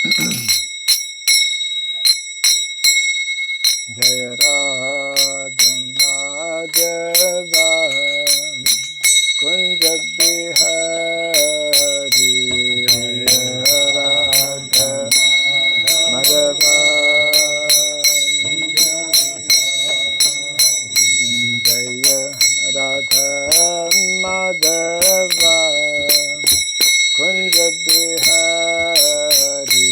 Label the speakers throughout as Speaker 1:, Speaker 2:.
Speaker 1: Jaya Radha Madhava Kunja Bihari Jaya Radha Madhava Jaya Radha Madhava Kunja Bihari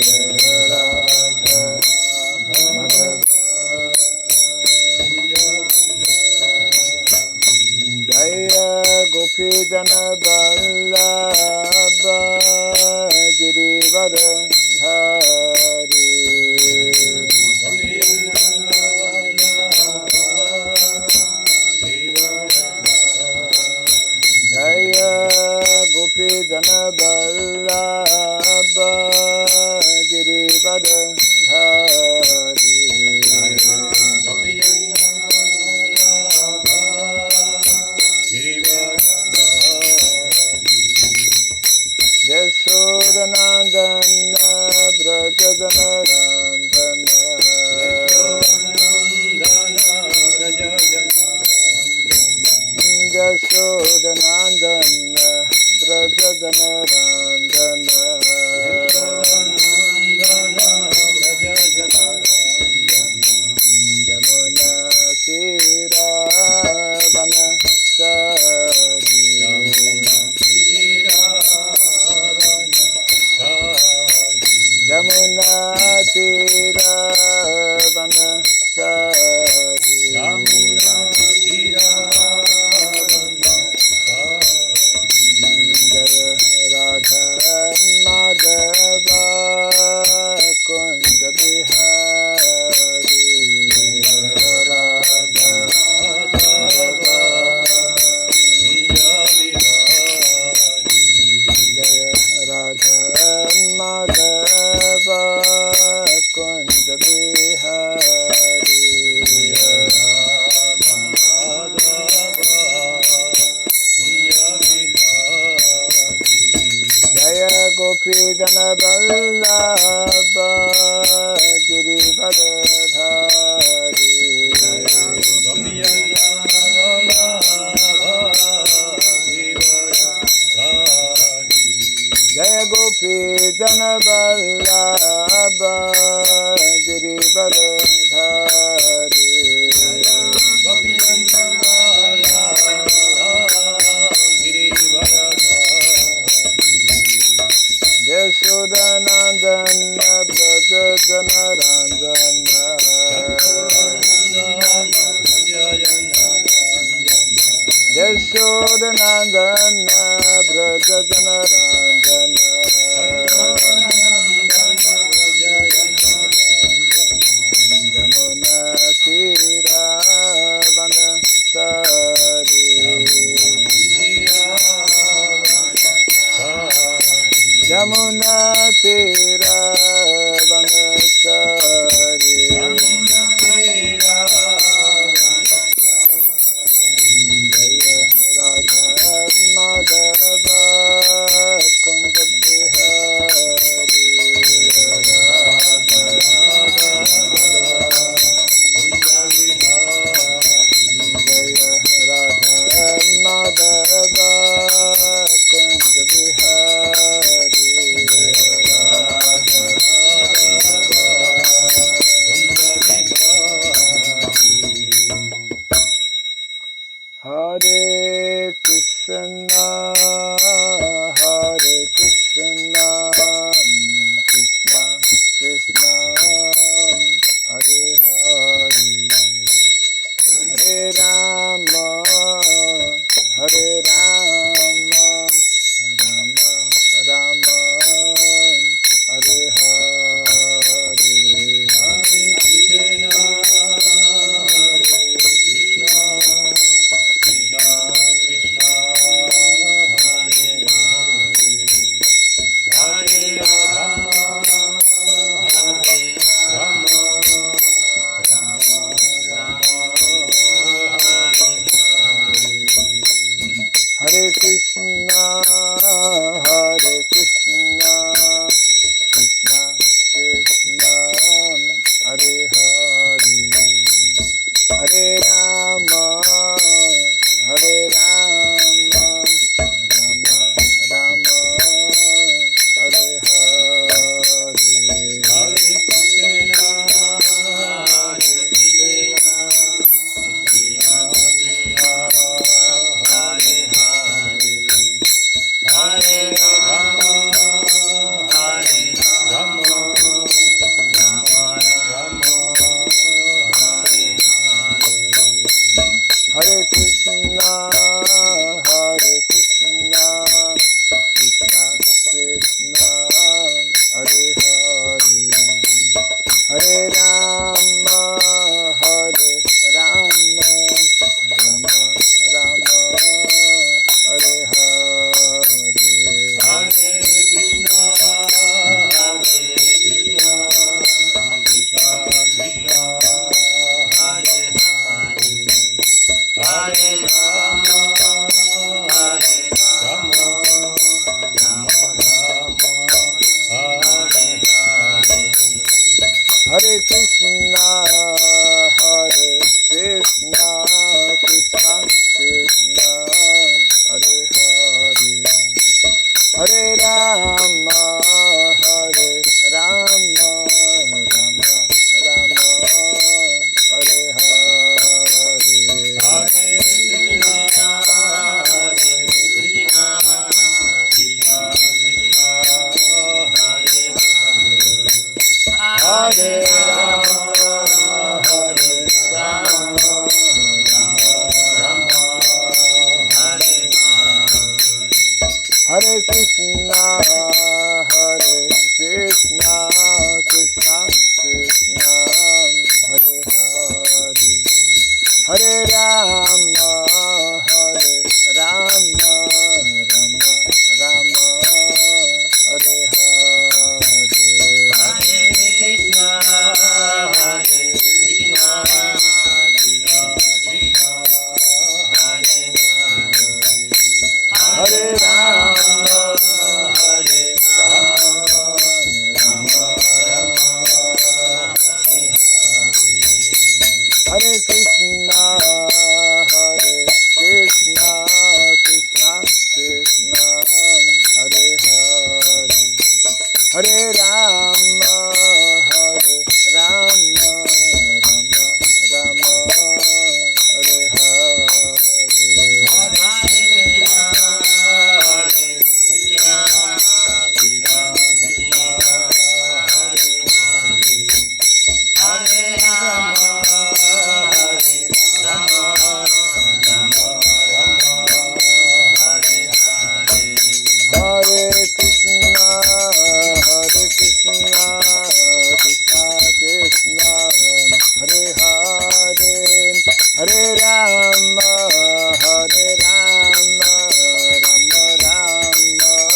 Speaker 1: Jaya Radha Jaya Gopi Jana Vallabha Girivara Hari Jaya Gopi Jana Vallabha Girivara Hari Yashodanandana Brajajanarandana Yashodanandana Brajajanarandana Yamuna Tira Vanachari Yamuna Tira Vanachari Jaya Radha Madhava Kunja Bihari Jaya Radha Madhava Jaya Radha Madhava Kunja Bihari Jaya Radha Madhava Jaya Gopi Jana Vallabha Girivara Dhari Jaya Gopi Jana Vallabha Girivara Dhari Yashodanandana Brajajanarandana Yashodanandana Brajajanarandana Yamuna Tira Vanachari Yamuna Tira Vanachari Jaya Radha Madhava Kunja Bihari Jaya Radha Jaya Radha Madhava Kunja Bihari Hare Krishna, Hare Krishna, Krishna Krishna, Hare Hare, Hare Rama, Hare Rama, Rama Rama, Hare Hare, Hare Krishna, Hare Krishna, Krishna Krishna, Hare Hare, Hare Rama, Hare Rama, Rama Rama, Hare Hare, Hare Krishna, Krishna Krishna, Hare Hare, Hare Rama, Hare Rama, Rama Rama, Hare Hare Krishna, Krishna Krishna, Hare Hare, Hare Rama, Rama Rama, Hare Hare, Hare Krishna, Krishna Krishna, Hare Hare, Hare Rama, Rama Hare Krishna, Krishna Krishna, Hare Hare, Hare Rama, Rama Rama, Hare Hare, Hare Krishna, Krishna Krishna, Hare Rama, Rama Rama, Hare Hare, Hare Krishna, Krishna Krishna, Hare Hare, Hare Rama, Rama Rama,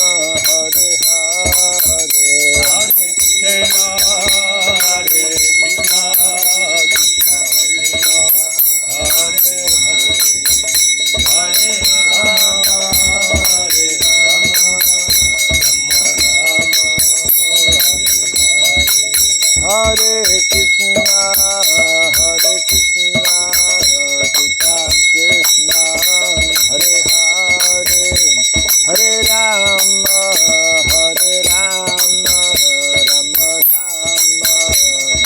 Speaker 1: Hare Hare, Hare Krishna, Krishna Krishna, Hare Hare, Hare Rama, Rama Rama, Hare Krishna, Krishna Krishna, Hare Hare, Hare Rama, Rama Rama,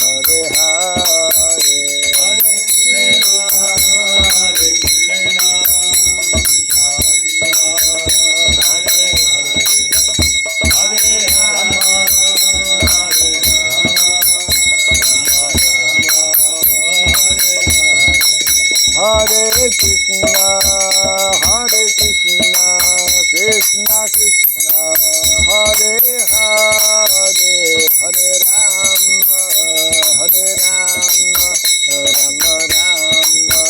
Speaker 1: Hare Hare, Hare Krishna, Krishna Krishna, Hare Hare, Hare Rama, Hare Krishna, Krishna Krishna, Hare Hare, Hare Rama, Rama Rama,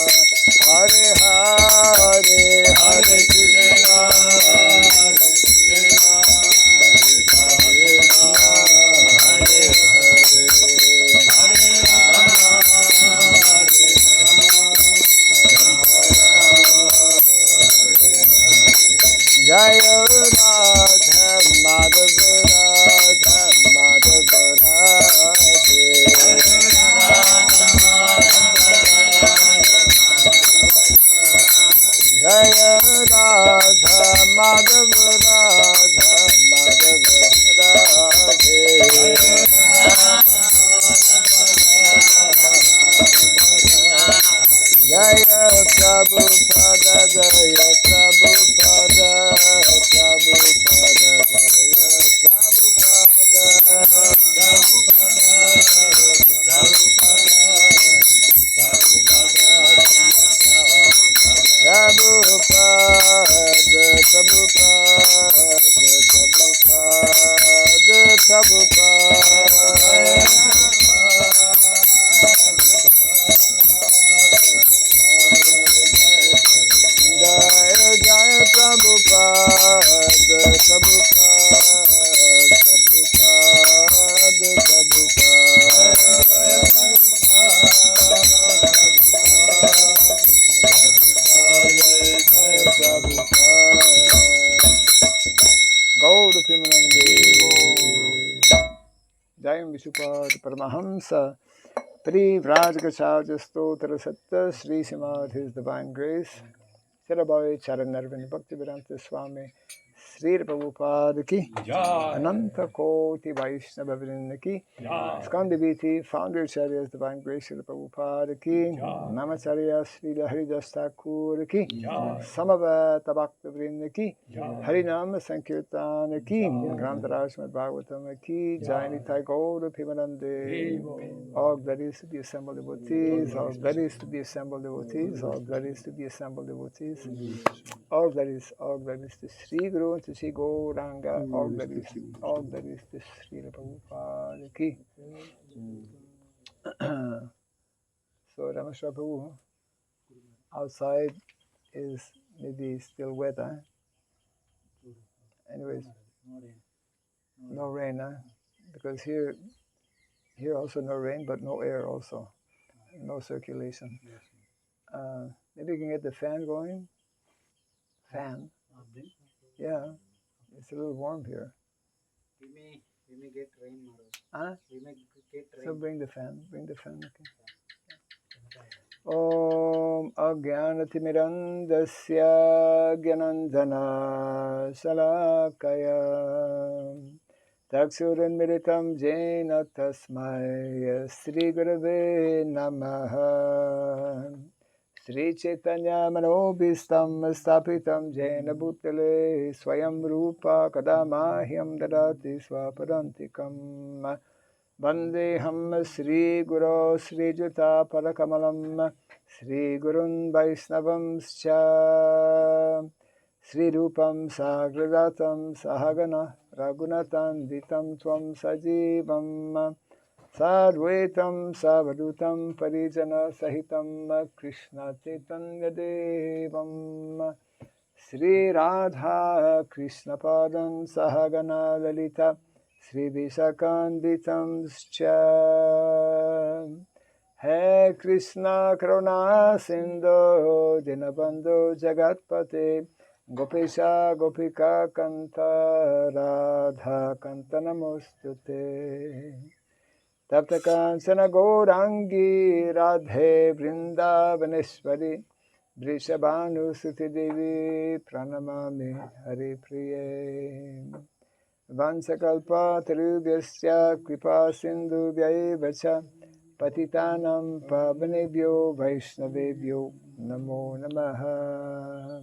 Speaker 1: Hare Hare, Hare Krishna, Krishna Krishna, Hare Hare, Hare Rama, Jaya Radha Madhav, Radha Madhav, Radhe, Jaya Radha Madhav, Radha Madhav, Radhe, Jaya Prabhupada, Jaya Prabhupada, Prabhupada, Jaya Prabhupada, Gaur Pimanande Jayam Vishupad Paramahamsa Pri Vrajgacharya Stotra Satta Sri Srimad His Divine Grace Sirabai Charanarvind Bhaktivedanta Swami Srila Prabhupada ki, Ananta Koti Vaishnava Vrinda ki, Skandiviti, founder Acharyas, Divine Grace Srila Prabhupada ki, Namacharya Srila Haridas Thakur ki, Samavata Bhakta Vrinda ki, Harinam Sankirtana ki, Grantaraj Srimad Bhagavatam ki, Jai Nitai Gaura Pimanande, all glorious to the assembled devotees, all glorious to the assembled devotees, all glorious to the assembled devotees, all glorious to Sri Guru and to Sri Gauranga, all glorious to Sri Prabhupada ki. So Rameshwar Prabhu, outside is maybe still wet, huh? Anyways, no rain, huh? Because here also no rain, but no air also, no circulation. Maybe you can get the fan going. Fan. Yeah, it's a little warm here.
Speaker 2: We may get rain,
Speaker 1: Huh?
Speaker 2: We may get rain.
Speaker 1: So bring the fan. Okay. Om Agyanatimirandasya Gyanandana Salakaya Taksuranmiritam Jena Tasmai Sri Gurave Namaha Sri Chaitanya Manobhistam Stapitam Jena Bhutale Swayam Rupa Kadamahyam Dadati Swapadantikam Vandeham Sri Guru Sri Juta Parakamalam Sri Gurun Vaisnavam Scha Sri Rupam Sagradatam Sahagana Raghunatan Ditam Tvam Sajivam Sadvaitam Savadutam Parijana Sahitam Krishna Chaitanya Devam Sri Radha Krishna Padan Sahagana Lalita Sri Vishakanditam Scha He Krishna Karuna Sindhu Dinabandhu Jagatpate Gopesha Gopika Kanta Radha Kanta Namostute Tapta Kansana Gaurangi Radhe Vrindavaneshwari Vrishabhanu Suti Devi Pranamami Hari Priye Vansakalpa Tarubhyasya Kripa Sindhu Vyaivacha Patitanam Pavanebhyo Vaishnavebhyo Namo Namaha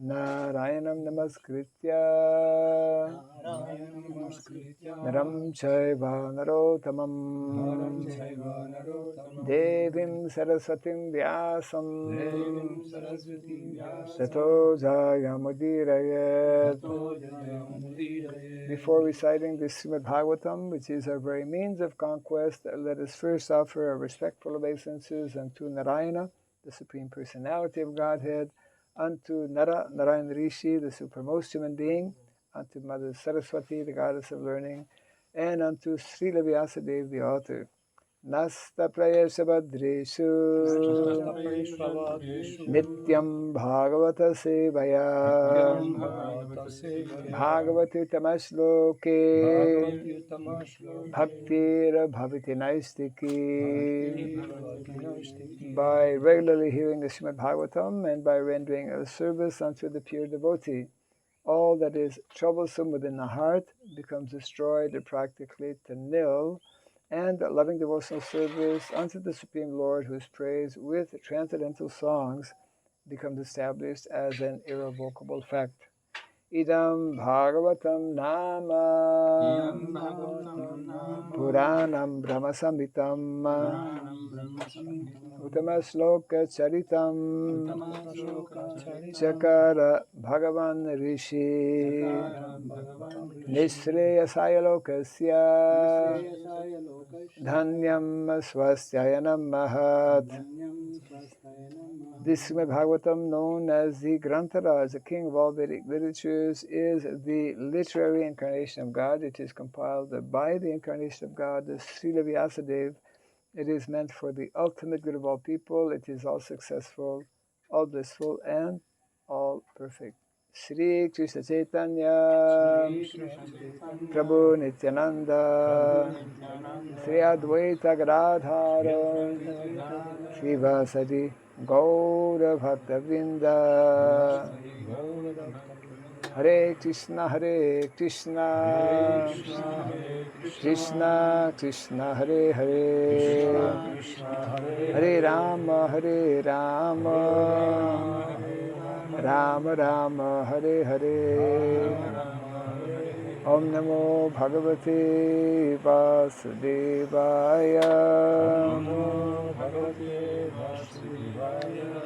Speaker 1: Narayanam Namaskritya Naram Chaiva Narotamam Devim Saraswatim Vyasam Tato Jayamudirayat. Before reciting the Srimad Bhagavatam, which is our very means of conquest, let us first offer our respectful obeisances unto Narayana, the Supreme Personality of Godhead, unto Narayana Rishi, the supremmost human being, unto Mother Saraswati, the goddess of learning, and unto Srila Vyasadeva, the author. Nasta Prayesha Badreshu Nityam Bhagavata Sevaya Bhagavati Tamashloke Bhaktir Bhaviti Naistiki. By regularly hearing the Srimad Bhagavatam and by rendering a service unto the pure devotee, all that is troublesome within the heart becomes destroyed practically to nil, and loving devotional service unto the Supreme Lord, whose praise with transcendental songs becomes established as an irrevocable fact. Idam Bhagavatam Nama Puranam Brahmasamitam Uttama Shloka Charitam Chakara Bhagavan Rishi Nishreyasaya Lokasya Dhanyam Swastyayanam Mahat. This Srimad Bhagavatam, known as the Grantaraj, the king of all Vedic literatures, is the literary incarnation of God. It is compiled by the incarnation of God, the Srila Vyasadeva. It is meant for the ultimate good of all people. It is all successful, all blissful, and all perfect. Shri Krishna Chaitanya Prabhu Nityananda Sri Advaita Gadadhara Sri Vasadi Gaura Bhakta Vrinda Hare Krishna, Hare Krishna, Krishna Krishna, Hare Hare, Hare Rama, Hare Rama, Rama Rama, Hare Hare. Om Namo Bhagavate Vasudevaya.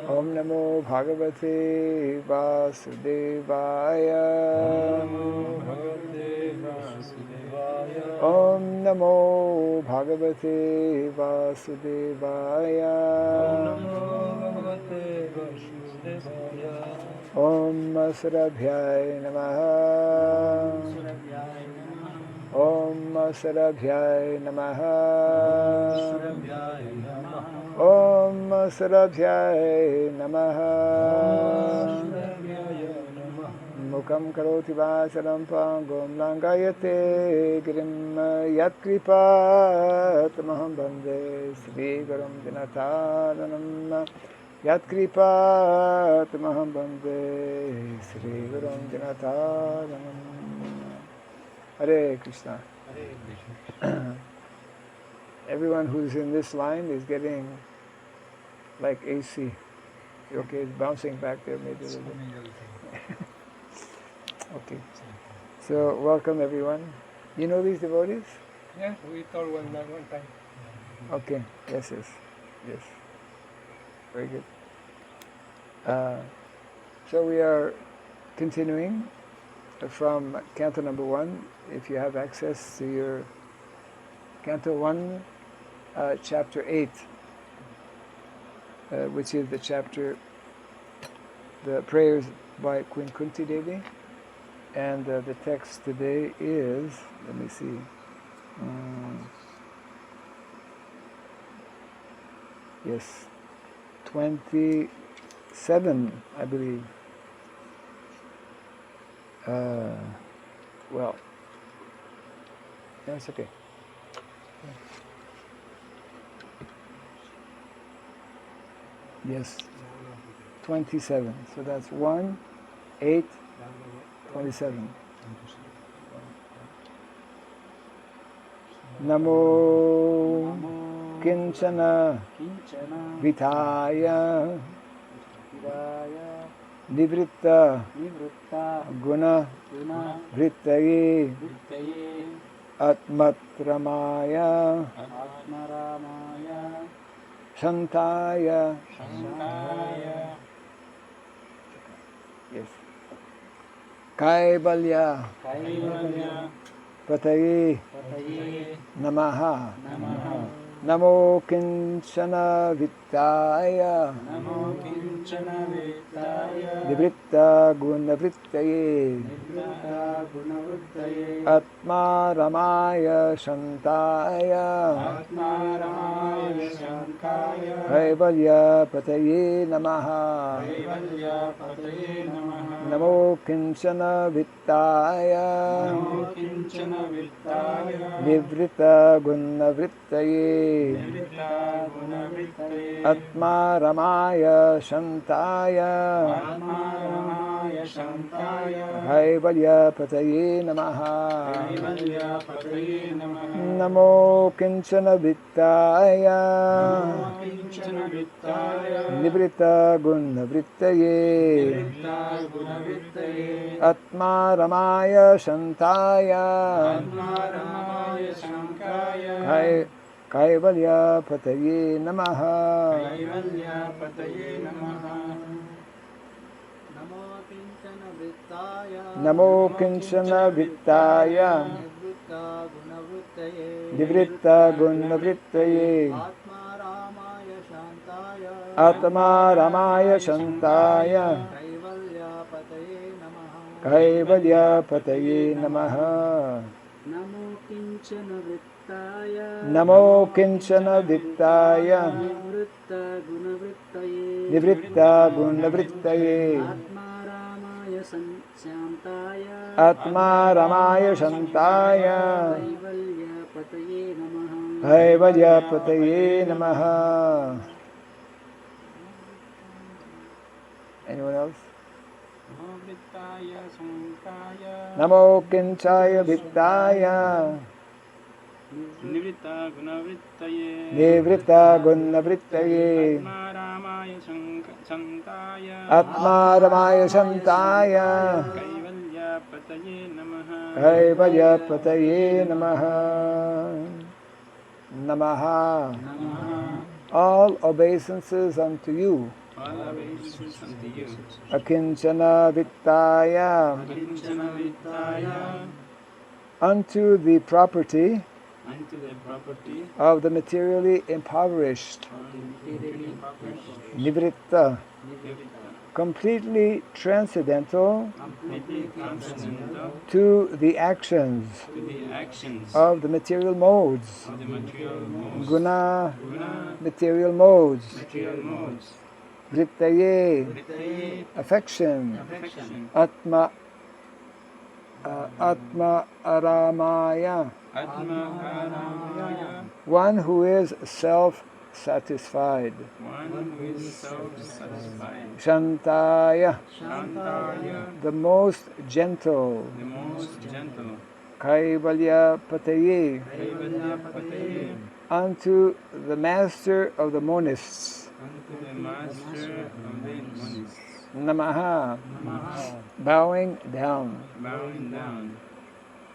Speaker 1: Om Namo Bhagavate Vasudevaya. Om Namo Bhagavate Vasudevaya. Om Sarabhyaya Namaha. Om Sarabhyaya Namaha. Om Sarabhyaya Namaha. Mukam karoti vasaram pangom langayate girim yatkripat maham bande Sri Gurum Dinataranam yatkripat maham bande Sri Gurum Dinataranam. Hare Krishna. Everyone who's in this line is getting like AC. Okay, it's bouncing back there maybe a little bit. Okay. So welcome everyone. You know these devotees?
Speaker 3: Yeah, we told one time.
Speaker 1: Okay. Yes. Very good. So we are continuing from Canto number 1. If you have access to your Canto 1, Chapter 8, which is the chapter, the prayers by Queen Kunti Devi, and the text today is, let me see, yes, 27, I believe. Well, that's okay. Yes, 27. So that's 1, 8, 27. Namo Kinchana Vitaya Nivritta Guna Vrittaye Atmatramaya Shantaya. Yes. Kaivalya Pataye Namaha. Namo Kinchana Vittaya Nivritta Gunavrittaye Atma Ramaya Shantaya Kaivalya Pataye Namaha. Namo Kinchana Vittaya Nivritta Gunavrittaye Atma Ramaya Shantaya Kaivalya Pataye Namaha. Namo Kinchana Vittaya Nivritta Gunavrittaye Atma Ramaya Shantaya Kaivalya Pataye Namaha. Namo Kinchana Vittaya Nivritta Gunavrittaye Atma Ramaya Shantaya Kaivalya Pataye Namaha. Namo Kinchana Vittaya Nivritta Gunavrittaye Atma Ramaya Shantaya Kaivalya Pataye Namaha. Anyone else?
Speaker 3: Vrittaya Sankaya
Speaker 1: Namo Kinchaya Vittaya
Speaker 3: Nivritta Gunavrittaye
Speaker 1: Nivrita Gunavrittaye
Speaker 3: Atma Ramaya Santaya
Speaker 1: Atma Ramaya Shantaya
Speaker 3: Kaivalya Pataye Namaha
Speaker 1: Kaivalya Pataye Namaha Namaha. All obeisances unto you.
Speaker 3: All obeisances unto you.
Speaker 1: Akinchana Vittaya
Speaker 3: Akinchana Vittaya
Speaker 1: unto the property
Speaker 3: unto the property
Speaker 1: of the materially impoverished. Nivritta, completely transcendental
Speaker 3: completely transcendental
Speaker 1: to the actions of the material modes.
Speaker 3: of the material modes.
Speaker 1: Guna,
Speaker 3: Guna,
Speaker 1: material modes.
Speaker 3: material modes.
Speaker 1: Vrittaye,
Speaker 3: Vrittaye,
Speaker 1: affection.
Speaker 3: affection.
Speaker 1: Atma, Atma Aramaya,
Speaker 3: Atma Aramaya,
Speaker 1: one who is self-satisfied.
Speaker 3: one who is self-satisfied.
Speaker 1: Shantaya,
Speaker 3: Shantaya,
Speaker 1: the most gentle.
Speaker 3: the most gentle.
Speaker 1: Kaivalya Pataye,
Speaker 3: Kaivalya Pataye,
Speaker 1: unto the master of the monists.
Speaker 3: unto the master of the monists.
Speaker 1: Namaha,
Speaker 3: Namaha,
Speaker 1: bowing down.
Speaker 3: bowing down.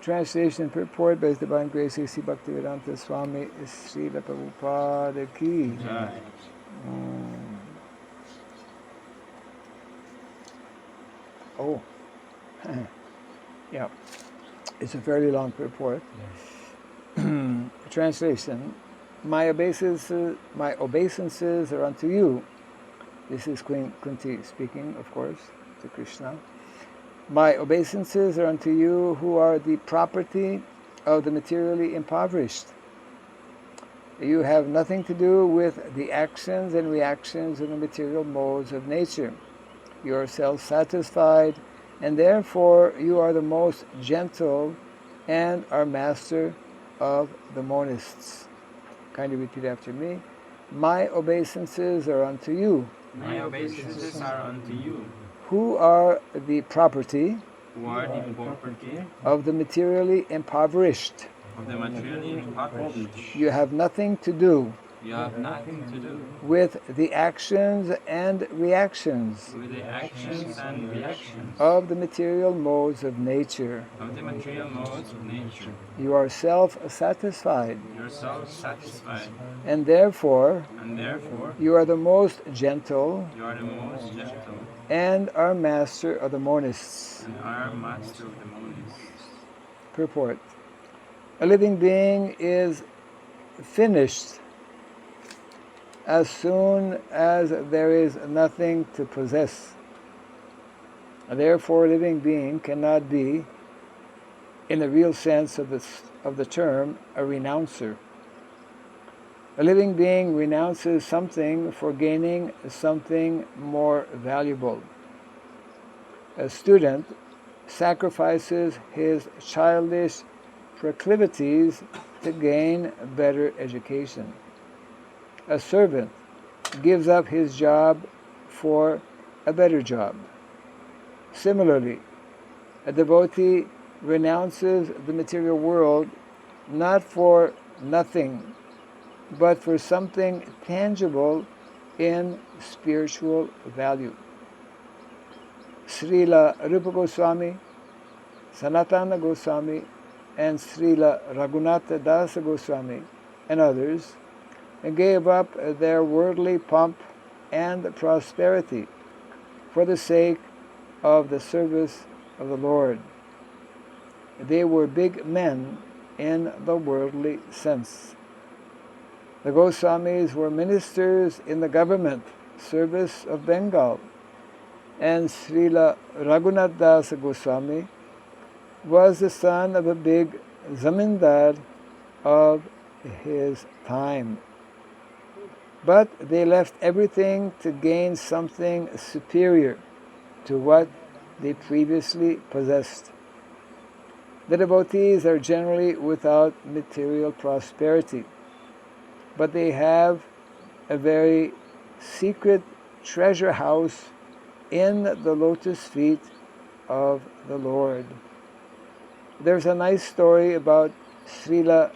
Speaker 1: Translation and purport by His Divine Grace A.C. Bhaktivedanta Swami Srila Prabhupada Ki.
Speaker 3: Jai.
Speaker 1: Oh, yeah, it's a fairly long purport. Translation: My obeisances are unto you. This is Queen Kunti speaking, of course, to Krishna. My obeisances are unto you who are the property of the materially impoverished. You have nothing to do with the actions and reactions of the material modes of nature. You are self-satisfied, and therefore you are the most gentle and are master of the monists. Kindly repeat after me. My obeisances are unto you.
Speaker 3: My obeisances are unto you,
Speaker 1: Who are the property
Speaker 3: who are the property
Speaker 1: of the materially impoverished.
Speaker 3: of the materially impoverished.
Speaker 1: You have nothing to do
Speaker 3: You have nothing to do
Speaker 1: with the actions and reactions
Speaker 3: with the actions and reactions
Speaker 1: of the material modes of nature.
Speaker 3: of the material modes of nature.
Speaker 1: You are self-satisfied,
Speaker 3: You are self-satisfied,
Speaker 1: and therefore
Speaker 3: and therefore
Speaker 1: you are the most gentle
Speaker 3: you are the most gentle
Speaker 1: and are master of the monists.
Speaker 3: and are master of the monists.
Speaker 1: Purport: a living being is finished as soon as there is nothing to possess. Therefore, a living being cannot be, in the real sense of the term, a renouncer. A living being renounces something for gaining something more valuable. A student sacrifices his childish proclivities to gain better education. A servant gives up his job for a better job. Similarly, a devotee renounces the material world not for nothing, but for something tangible in spiritual value. Srila Rupa Goswami, Sanatana Goswami, and Srila Raghunatha Dasa Goswami, and others, gave up their worldly pomp and prosperity for the sake of the service of the Lord. They were big men in the worldly sense. The Goswamis were ministers in the government service of Bengal, and Srila Raghunath Das Goswami was the son of a big zamindar of his time. But they left everything to gain something superior to what they previously possessed. The devotees are generally without material prosperity, but they have a very secret treasure house in the lotus feet of the Lord. There's a nice story about Srila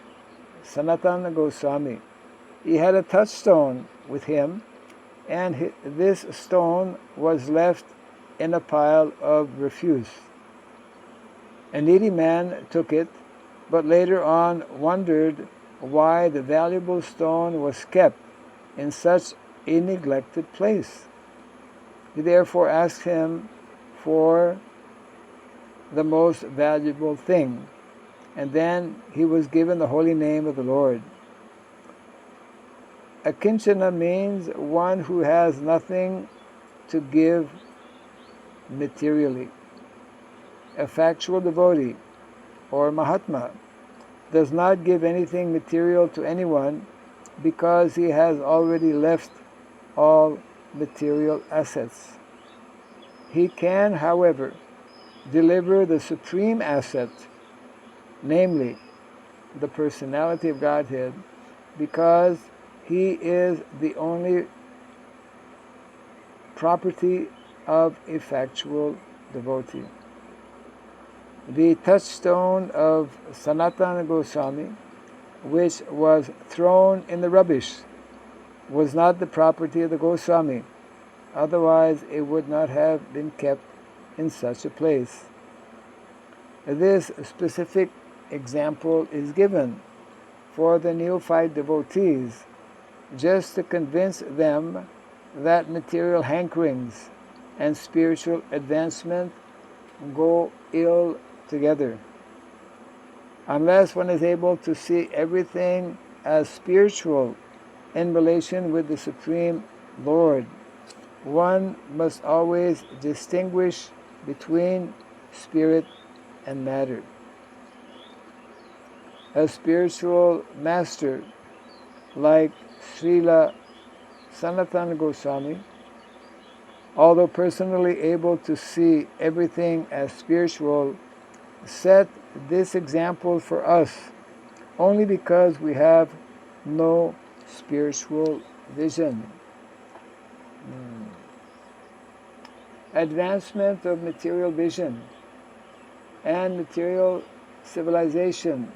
Speaker 1: Sanatana Goswami. He had a touchstone with him, and this stone was left in a pile of refuse. A needy man took it, but later on wondered why the valuable stone was kept in such a neglected place. He therefore asked him for the most valuable thing, and then he was given the holy name of the Lord. Akinchana means one who has nothing to give materially. A factual devotee, or Mahatma, does not give anything material to anyone because he has already left all material assets. He can, however, deliver the supreme asset, namely the personality of Godhead, because he is the only property of a factual devotee. The touchstone of Sanatana Goswami, which was thrown in the rubbish, was not the property of the Goswami. Otherwise, it would not have been kept in such a place. This specific example is given for the neophyte devotees just to convince them that material hankerings and spiritual advancement go ill together. Unless one is able to see everything as spiritual in relation with the Supreme Lord, one must always distinguish between spirit and matter. A spiritual master like Srila Sanatana Goswami, although personally able to see everything as spiritual, set this example for us only because we have no spiritual vision. Advancement of material vision and material civilization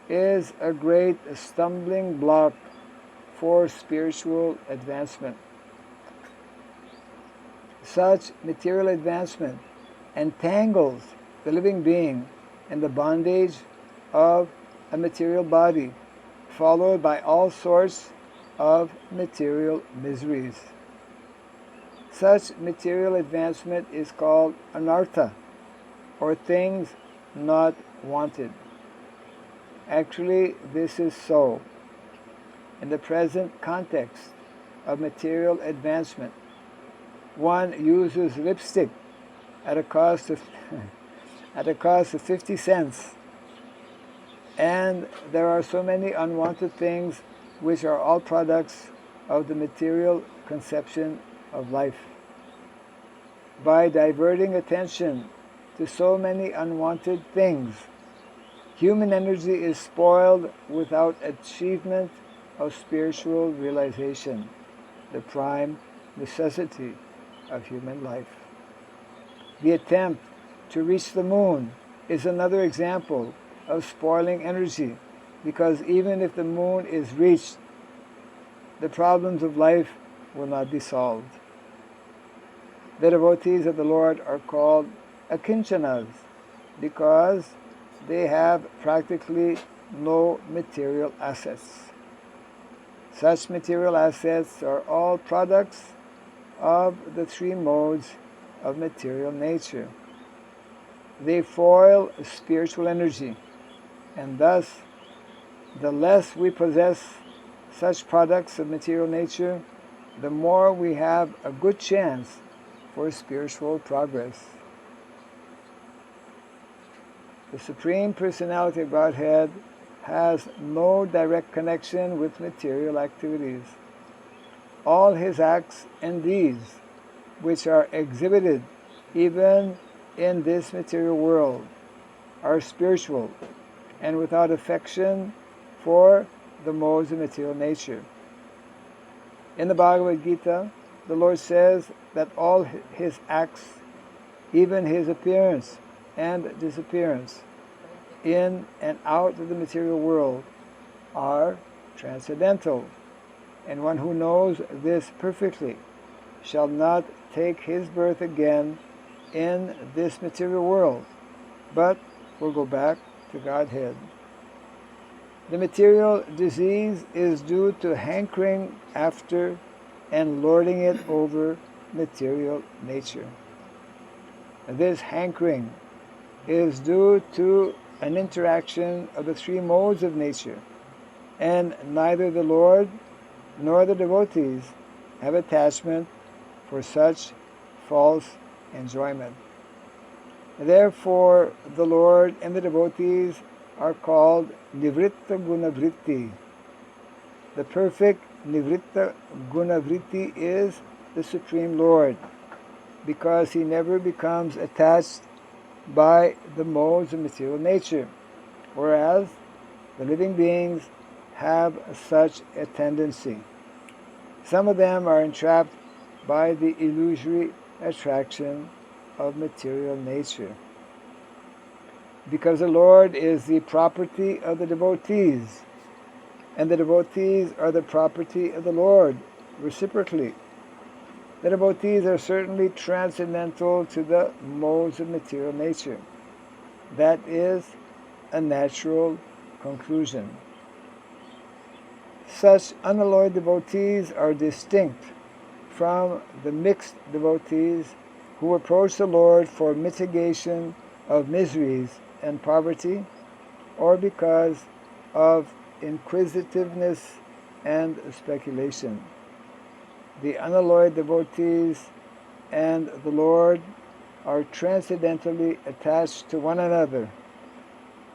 Speaker 1: is a great stumbling block for spiritual advancement. Such material advancement entangles the living being in the bondage of a material body, followed by all sorts of material miseries. Such material advancement is called anartha, or things not wanted. Actually, this is so. In the present context of material advancement, one uses lipstick at a cost of 50 cents, and there are so many unwanted things which are all products of the material conception of life. By diverting attention to so many unwanted things, human energy is spoiled without achievement of spiritual realization, the prime necessity of human life. The attempt to reach the moon is another example of spoiling energy, because even if the moon is reached, the problems of life will not be solved. The devotees of the Lord are called akinchanas because they have practically no material assets. Such material assets are all products of the three modes of material nature. They foil spiritual energy, and thus the less we possess such products of material nature, the more we have a good chance for spiritual progress. The Supreme Personality of Godhead has no direct connection with material activities. All his acts and deeds, which are exhibited even in this material world, are spiritual and without affection for the modes of material nature. In the Bhagavad Gita, the Lord says that all his acts even his appearance and disappearance in and out of the material world are transcendental, and one who knows this perfectly shall not take his birth again in this material world, but will go back to Godhead. The material disease is due to hankering after and lording it over material nature. This hankering is due to an interaction of the three modes of nature, and neither the Lord nor the devotees have attachment for such false enjoyment. Therefore, the Lord and the devotees are called Nivritta Gunavritti. The perfect Nivritta Gunavritti is the Supreme Lord, because he never becomes attached by the modes of material nature, whereas the living beings have such a tendency. Some of them are entrapped by the illusory attraction of material nature. Because the Lord is the property of the devotees, and the devotees are the property of the Lord, reciprocally. The devotees are certainly transcendental to the modes of material nature. That is a natural conclusion. Such unalloyed devotees are distinct from the mixed devotees who approach the Lord for mitigation of miseries and poverty, or because of inquisitiveness and speculation. The unalloyed devotees and the Lord are transcendentally attached to one another.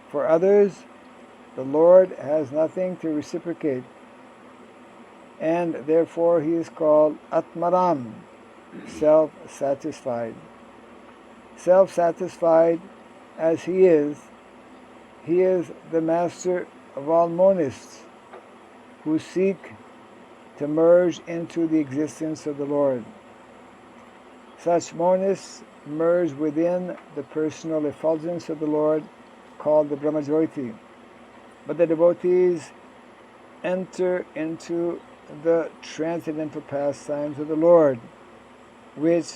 Speaker 1: For others, the Lord has nothing to reciprocate, and therefore he is called Atmaram, self-satisfied. Self-satisfied as he is the master of all monists who seek to merge into the existence of the Lord. Such monists merge within the personal effulgence of the Lord, called the Brahmajyoti. But the devotees enter into the transcendental pastimes of the Lord, which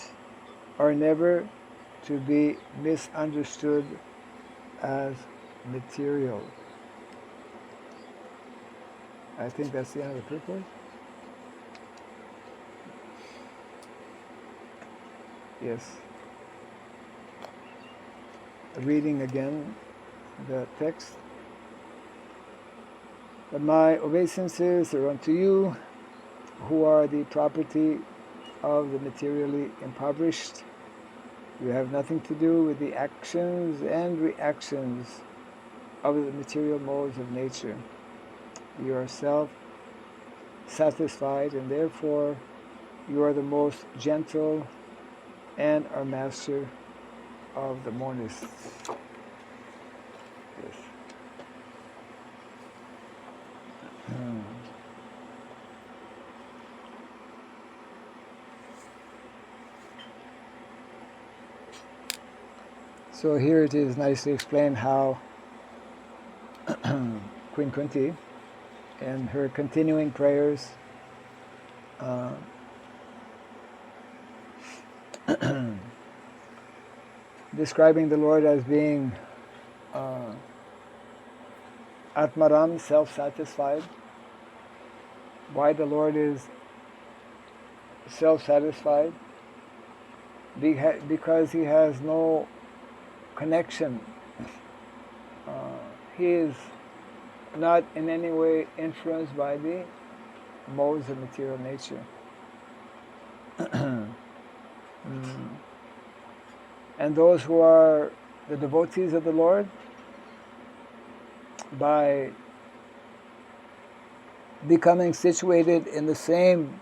Speaker 1: are never to be misunderstood as material. I think that's the end of the purport. Yes. Reading again the text. But my obeisances are unto you, who are the property of the materially impoverished. You have nothing to do with the actions and reactions of the material modes of nature. You are self-satisfied, and therefore you are the most gentle and are master of the monists. Yes. So here it is nicely explained how Queen Kunti, in her continuing prayers, describing the Lord as being Atmaram, self-satisfied. Why the Lord is self-satisfied? Because he has no connection. He is not in any way influenced by the modes of material nature. And those who are the devotees of the Lord, by becoming situated in the same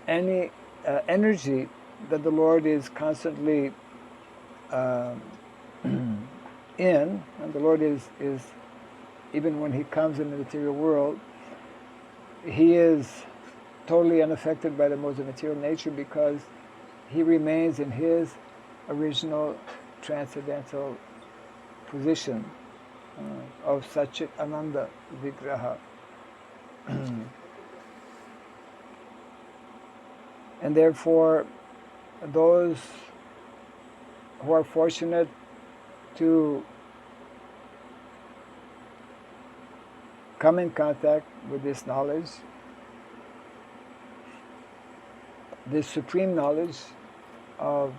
Speaker 1: energy that the Lord is constantly in, and the Lord is even when he comes in the material world, he is totally unaffected by the modes of material nature, because he remains in his original transcendental position of Satchit Ananda Vigraha. And therefore, those who are fortunate to come in contact with this knowledge, this supreme knowledge of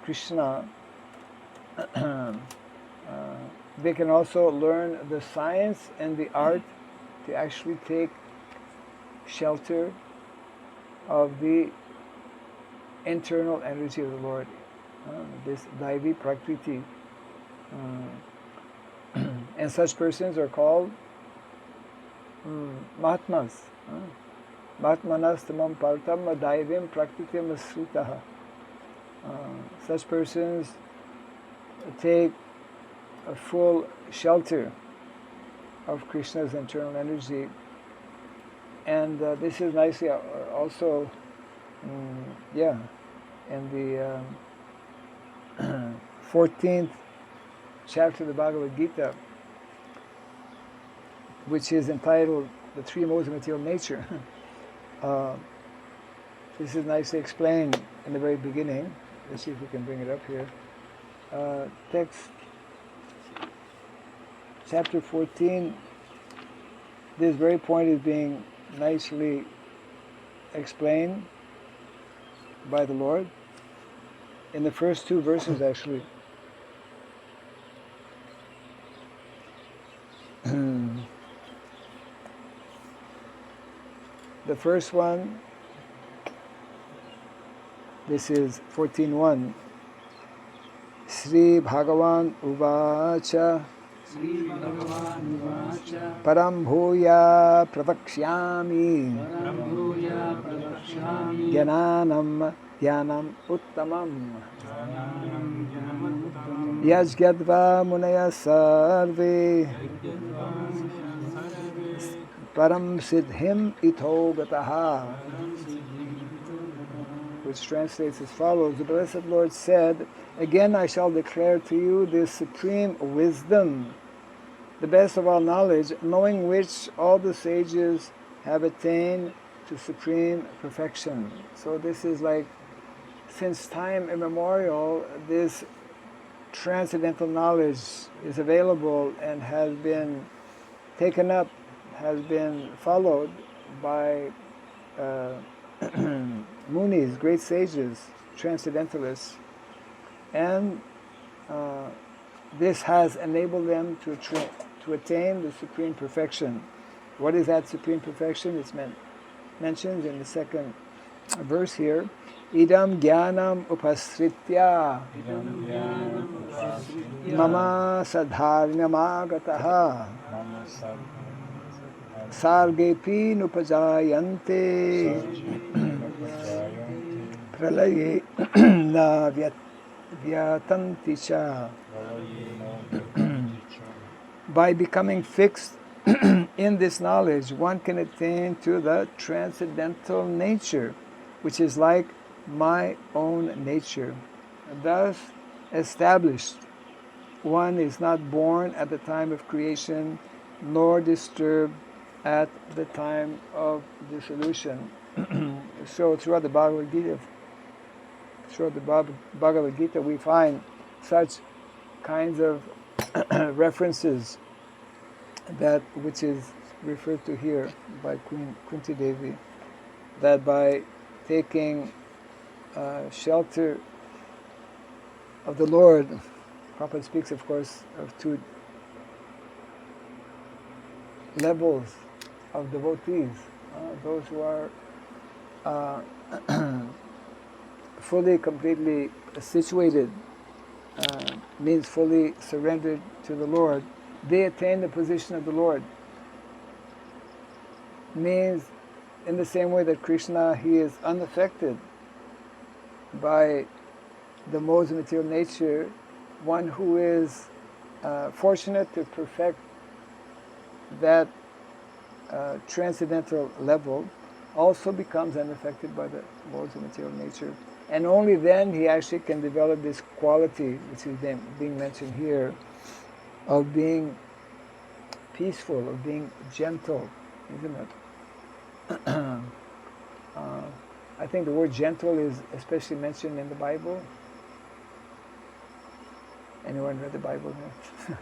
Speaker 1: Krishna, they can also learn the science and the art to actually take shelter of the internal energy of the Lord, this Daivi Prakriti. And such persons are called Mahatmas. Mahatmanas tamam partam daivim prakritim asritaha. Such persons take a full shelter of Krishna's internal energy. And this is nicely also, in the 14th chapter of the Bhagavad Gita, which is entitled The Three Modes of Material Nature. This is nicely explained in the very beginning. Let's see if we can bring it up here. Text, chapter 14, this very point is being nicely explained by the Lord in the first two verses, actually. The first one, this is 14.1. Sri Bhagavan Uvacha Param Bhuya Pravakshyami Jnanam Dhyanam Uttamam Yajgadva Munaya Sarve Param Siddhim Ito Gataha, which translates as follows. The Blessed Lord said, "Again I shall declare to you this supreme wisdom, the best of all knowledge, knowing which all the sages have attained to supreme perfection." So this is like, since time immemorial, this transcendental knowledge is available and has been taken up, has been followed by munis, great sages, transcendentalists, and this has enabled them to attain the supreme perfection. What is that supreme perfection? It's mentioned in the second verse here. Idam jnanam upasritya mama sadharnyamagataha sargepi nupajayante pralaye na vyatanti cha. By becoming fixed in this knowledge, one can attain to the transcendental nature, which is like my own nature. Thus established, one is not born at the time of creation, nor disturbed at the time of dissolution. So throughout the Bhagavad Gita, we find such kinds of references, that which is referred to here by Queen Kunti Devi, that by taking shelter of the Lord, Prabhupada speaks, of course, of two levels of devotees, those who are fully, completely situated, means fully surrendered to the Lord. They attain the position of the Lord. Means, in the same way that Krishna, he is unaffected by the modes of material nature, one who is fortunate to perfect that transcendental level also becomes unaffected by the modes of material nature. And only then he actually can develop this quality, which is being mentioned here, of being peaceful, of being gentle, isn't it? I think the word gentle is especially mentioned in the Bible. Anyone read the Bible here?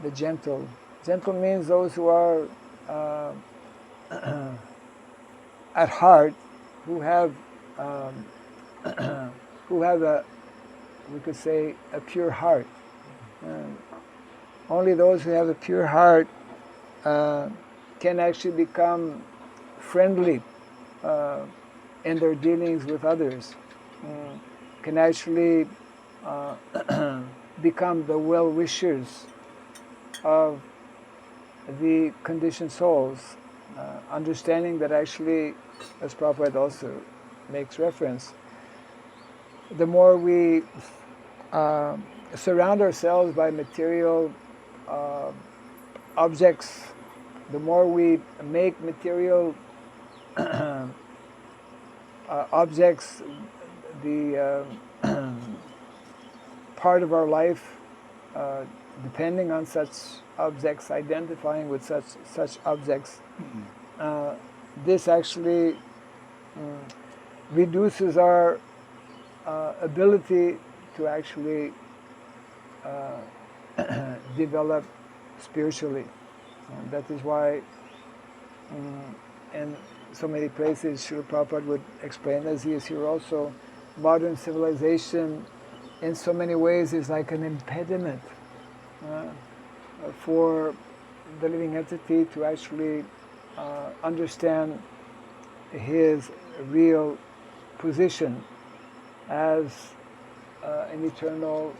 Speaker 1: The gentle. Gentle means those who are at heart, who have who have we could say, a pure heart. Only those who have a pure heart can actually become friendly in their dealings with others, can actually become the well-wishers of the conditioned souls, understanding that actually, as Prabhupada also makes reference, the more we surround ourselves by material objects, the more we make material objects the part of our life, depending on such objects, identifying with such objects, this actually reduces our ability to actually develop spiritually. And that is why in so many places Srila Prabhupada would explain, as he is here also, modern civilization in so many ways is like an impediment for the living entity to actually understand his real position as an eternal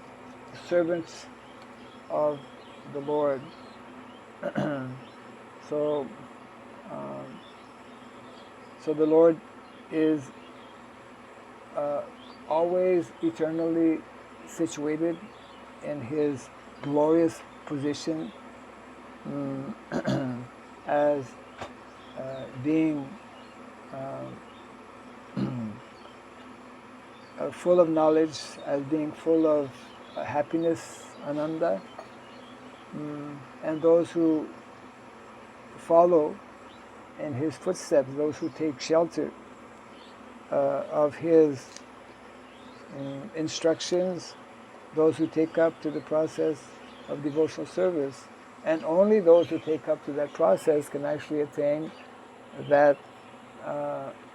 Speaker 1: servant of the Lord. So the Lord is always eternally situated in his glorious position as being full of knowledge, as being full of happiness, ananda, and those who follow in his footsteps, those who take shelter of his instructions, those who take up to the process of devotional service, and only those who take up to that process can actually attain that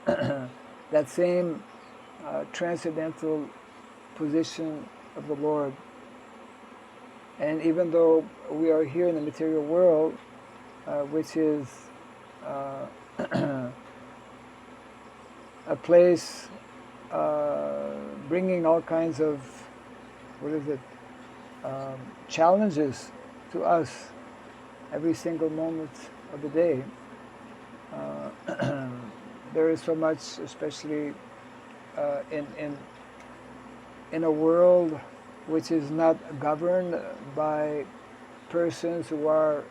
Speaker 1: that same transcendental position of the Lord. And even though we are here in the material world, which is a place bringing all kinds of, challenges to us every single moment of the day. There is so much, especially in a world which is not governed by persons who are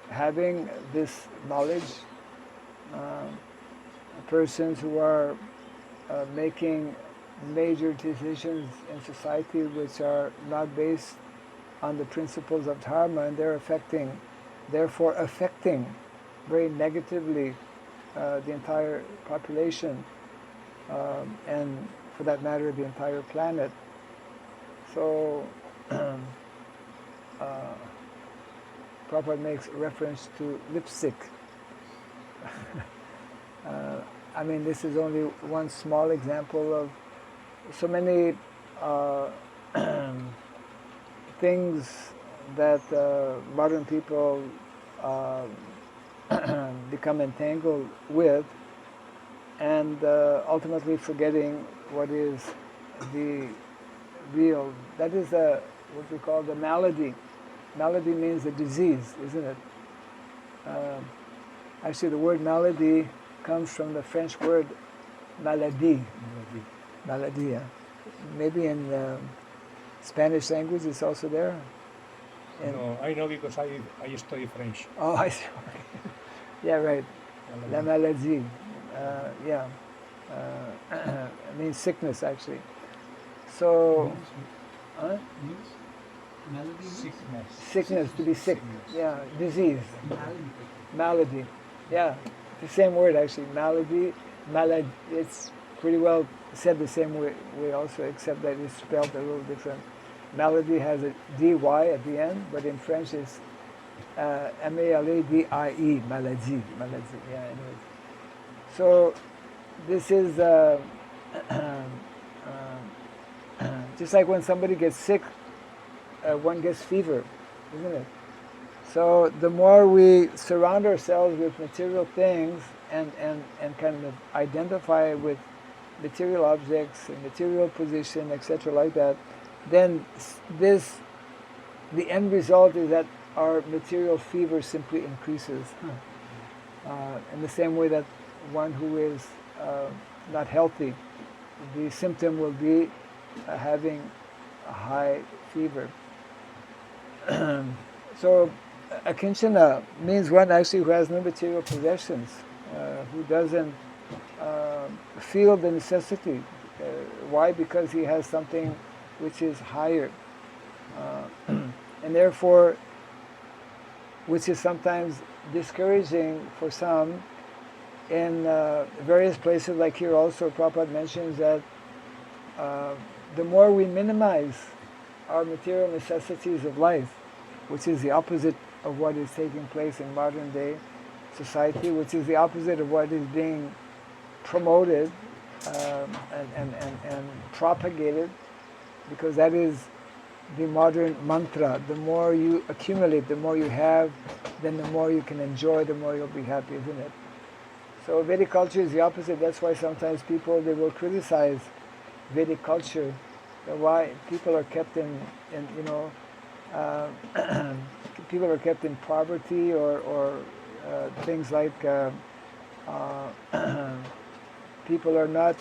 Speaker 1: having this knowledge, persons who are making major decisions in society which are not based on the principles of dharma, and therefore affecting very negatively the entire population, and for that matter the entire planet. So Prabhupada makes reference to lipstick. I mean, this is only one small example of so many things that modern people become entangled with, and ultimately forgetting what is the real. That is what we call the malady. Malady means a disease, isn't it? Actually, the word malady comes from the French word maladie. Maladie, yeah. Maybe in Spanish language it's also there.
Speaker 4: No, I know because I study French.
Speaker 1: Oh, I see. Yeah, right. La maladie. Yeah. It means sickness actually. So, huh?
Speaker 4: Sickness.
Speaker 1: Sickness, to be sick. Yeah, disease,
Speaker 2: Malady.
Speaker 1: malady. Yeah, the same word actually. Malady, malad. It's pretty well said the same way also, except that it's spelled a little different. Malady has a dy at the end, but in French it's maladie, maladie, maladie. Yeah, anyway. So this is just like when somebody gets sick, one gets fever, isn't it? So the more we surround ourselves with material things and kind of identify with material objects and material position, etc., like that, then the end result is that our material fever simply increases. In the same way that one who is not healthy, the symptom will be having a high fever. So akinchana means one actually who has no material possessions, who doesn't feel the necessity. Why? Because he has something which is higher. And therefore, which is sometimes discouraging for some. In various places, like here also, Prabhupada mentions that the more we minimize our material necessities of life, which is the opposite of what is taking place in modern day society, which is the opposite of what is being promoted and propagated, because that is the modern mantra. The more you accumulate, the more you have, then the more you can enjoy, the more you'll be happy, isn't it? So Vedic culture is the opposite. That's why sometimes people, they will criticize Vedic culture. Why people are kept in people are kept in poverty or things like people are not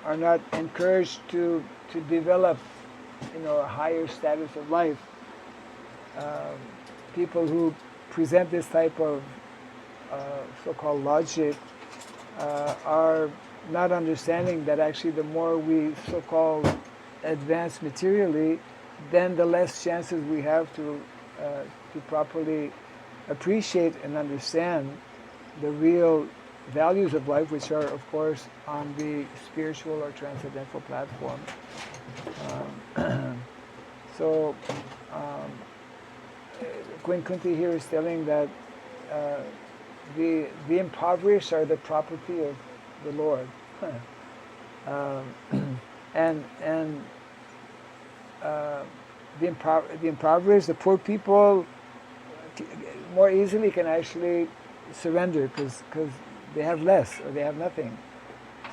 Speaker 1: are not encouraged to develop, a higher status of life. People who present this type of so-called logic are not understanding that actually the more we so-called advance materially, then the less chances we have to properly appreciate and understand the real values of life, which are, of course, on the spiritual or transcendental platform. So Queen Kunti here is telling that the impoverished are the property of the Lord, and the impoverished, the poor people, more easily can actually surrender because they have less or they have nothing.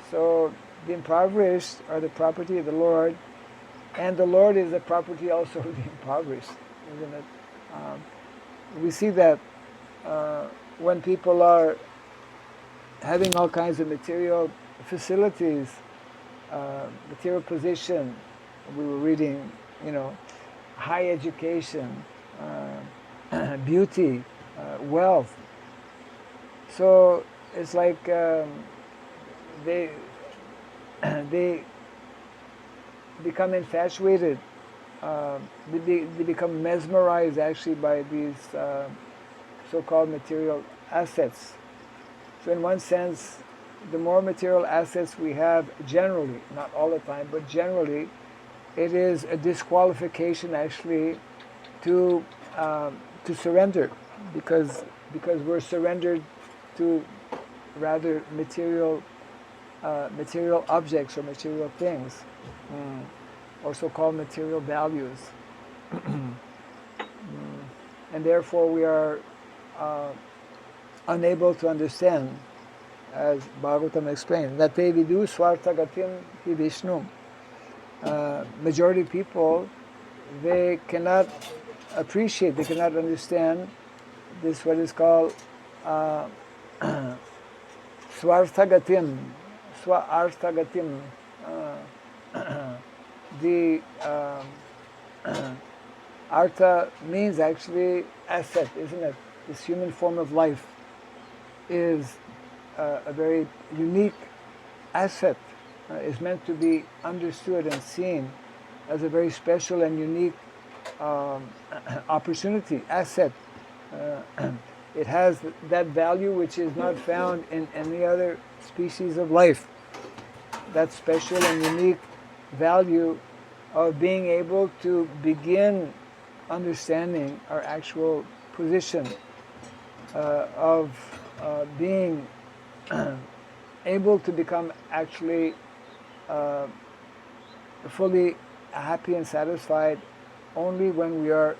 Speaker 1: So the impoverished are the property of the Lord, and the Lord is the property also of the impoverished, isn't it? We see that when people are having all kinds of material facilities, material position, we were reading, high education, beauty, wealth. So it's like they become infatuated. They become mesmerized actually by these so-called material assets. So in one sense, the more material assets we have generally, not all the time, but generally, it is a disqualification actually to surrender, because we're surrendered to rather material objects or material things, or so-called material values, and therefore we are unable to understand, as Bhagavatam explained, that they vidu swartagatim hi Vishnu. Majority of people, they cannot appreciate, they cannot understand this, what is called swartagatim, swartagatim. The artha means actually asset, isn't it? This human form of life. is a very unique asset, is meant to be understood and seen as a very special and unique opportunity, asset. It has that value which is not found in any other species of life. That special and unique value of being able to begin understanding our actual position, of being able to become actually fully happy and satisfied only when we are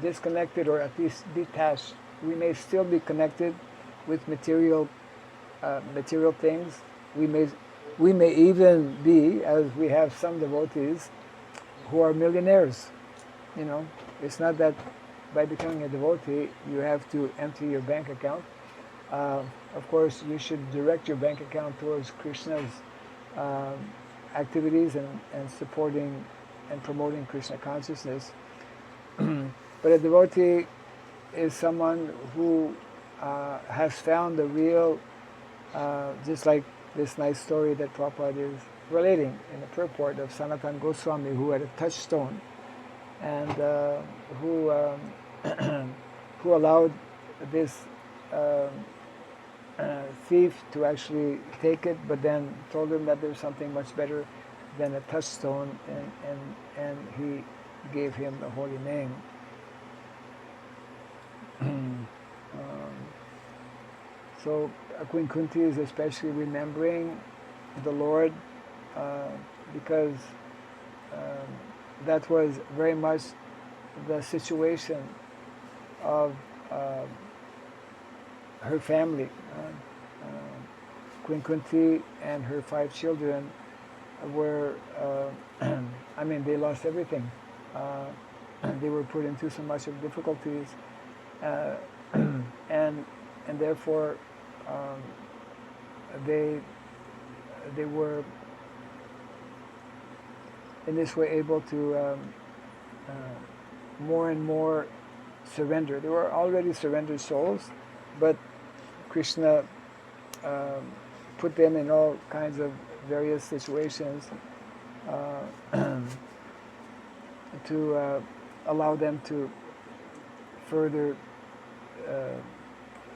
Speaker 1: disconnected, or at least detached. We may still be connected with material things. We may even be, as we have some devotees who are millionaires. You know, it's not that by becoming a devotee you have to empty your bank account. Of course, you should direct your bank account towards Krishna's activities and supporting and promoting Krishna consciousness. But a devotee is someone who has found the real, just like this nice story that Prabhupada is relating in the purport of Sanatana Goswami, who had a touchstone and who who allowed this thief to actually take it, but then told him that there's something much better than a touchstone, and he gave him the holy name. So Queen Kunti is especially remembering the Lord because that was very much the situation of her family. Queen Kunti and her 5 children were, I mean, they lost everything. They were put into so much of difficulties, and therefore they were in this way able to more and more surrender. They were already surrendered souls, but Krishna put them in all kinds of various situations to allow them to further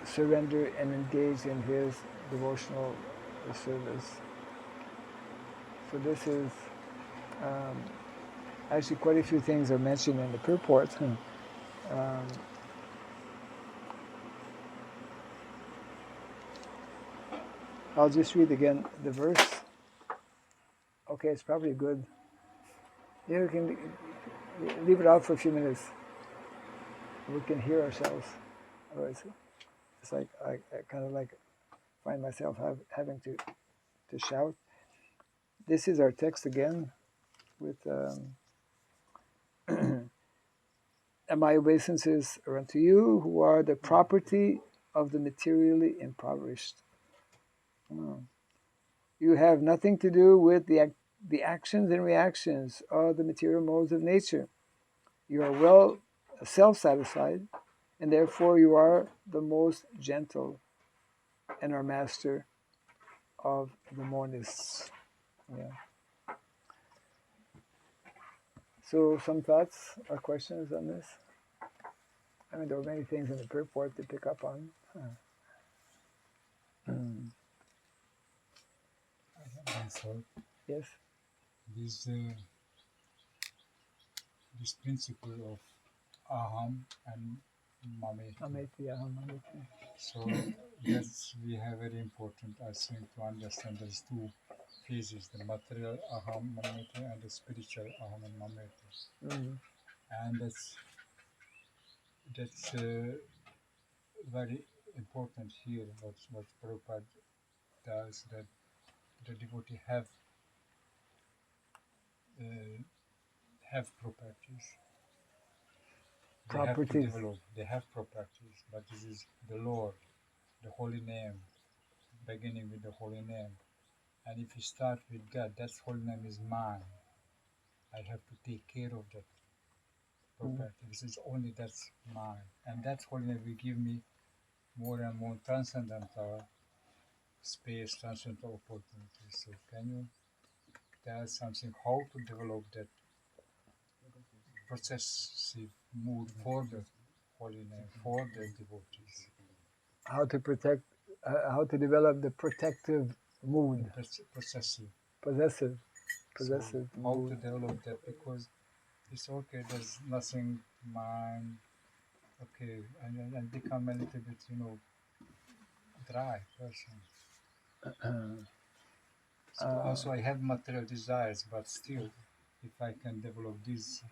Speaker 1: surrender and engage in his devotional service. So this is actually quite a few things are mentioned in the purport. I'll just read again the verse. Okay, it's probably good. You can leave it out for a few minutes. We can hear ourselves. Otherwise, it's like I kind of like find myself having to shout. This is our text again with and my obeisances are unto you who are the property of the materially impoverished. You have nothing to do with the actions and reactions of the material modes of nature. You are well self-satisfied, and therefore you are the most gentle and our master of the monists. Yeah. So some thoughts or questions on this? I mean, there are many things in the purport to pick up on.
Speaker 5: So
Speaker 1: Yes?
Speaker 5: this principle of aham and mameti.
Speaker 1: Ameti, aham, ameti.
Speaker 5: So that's we have very important, I think, to understand these two phases: the material aham mameti and the spiritual aham and mameti. And that's very important here. What Prabhupada does, that the devotee have properties. They have to
Speaker 1: Properties.
Speaker 5: develop. They have properties, but this is the Lord, the holy name, beginning with the holy name. And if you start with God, that holy name is mine. I have to take care of that. property. This is only that's mine. And that holiness will give me more and more transcendental space, transcendental opportunities. So can you tell something how to develop that possessive mood for the holiness, for the devotees?
Speaker 1: How to protect, how to develop the protective mood,
Speaker 5: Possessive.
Speaker 1: possessive
Speaker 5: So how to
Speaker 1: mood.
Speaker 5: develop that? Because it's okay, there's nothing mine, okay, and become a little bit, dry person. So also I have material desires, but still, if I can develop this.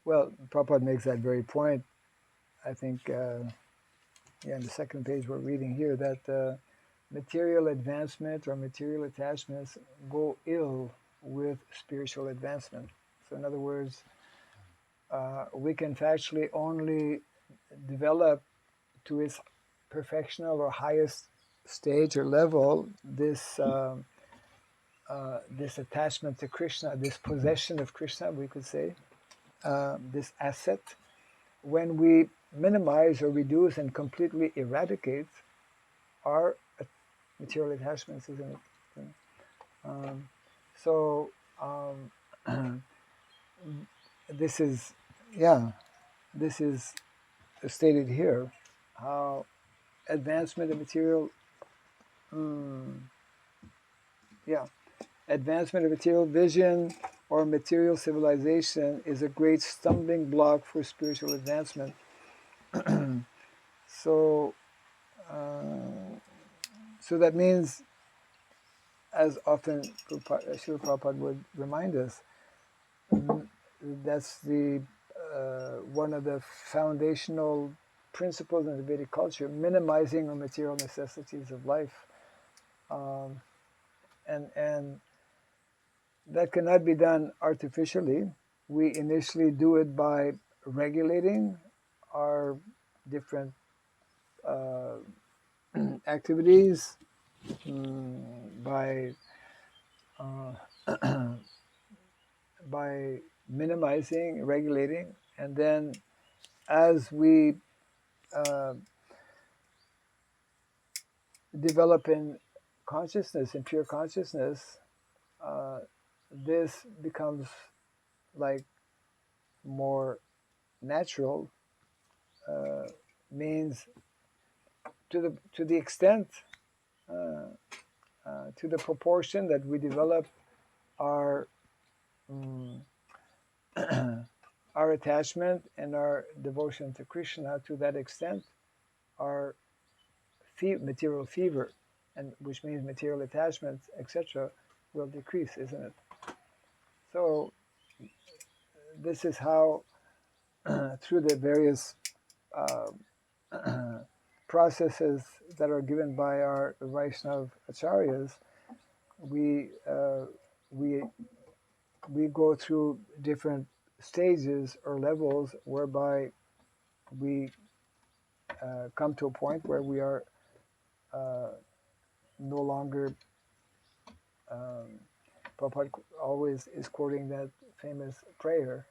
Speaker 1: Well, Prabhupada makes that very point. I think, in the second page we're reading here that material advancement or material attachments go ill with spiritual advancement. So in other words, we can factually only develop to its perfectional or highest stage or level this this attachment to Krishna, this possession of Krishna, we could say, this asset, when we minimize or reduce and completely eradicate our material attachments, isn't it? So this is, this is stated here, how advancement of material, advancement of material vision or material civilization is a great stumbling block for spiritual advancement. So, so that means, as often Srila Prabhupada would remind us, that's the one of the foundational principles in the Vedic culture, minimizing the material necessities of life, and that cannot be done artificially. We initially do it by regulating our different activities, by by minimizing, regulating, and then as we develop in consciousness, in pure consciousness, this becomes like more natural, means to the extent, to the proportion that we develop our our attachment and our devotion to Krishna, to that extent, our material fever, and which means material attachments, etc., will decrease, isn't it? So this is how, through the various processes that are given by our Vaishnava acharyas, we we go through different stages or levels whereby we come to a point where we are no longer. Prabhupada always is quoting that famous prayer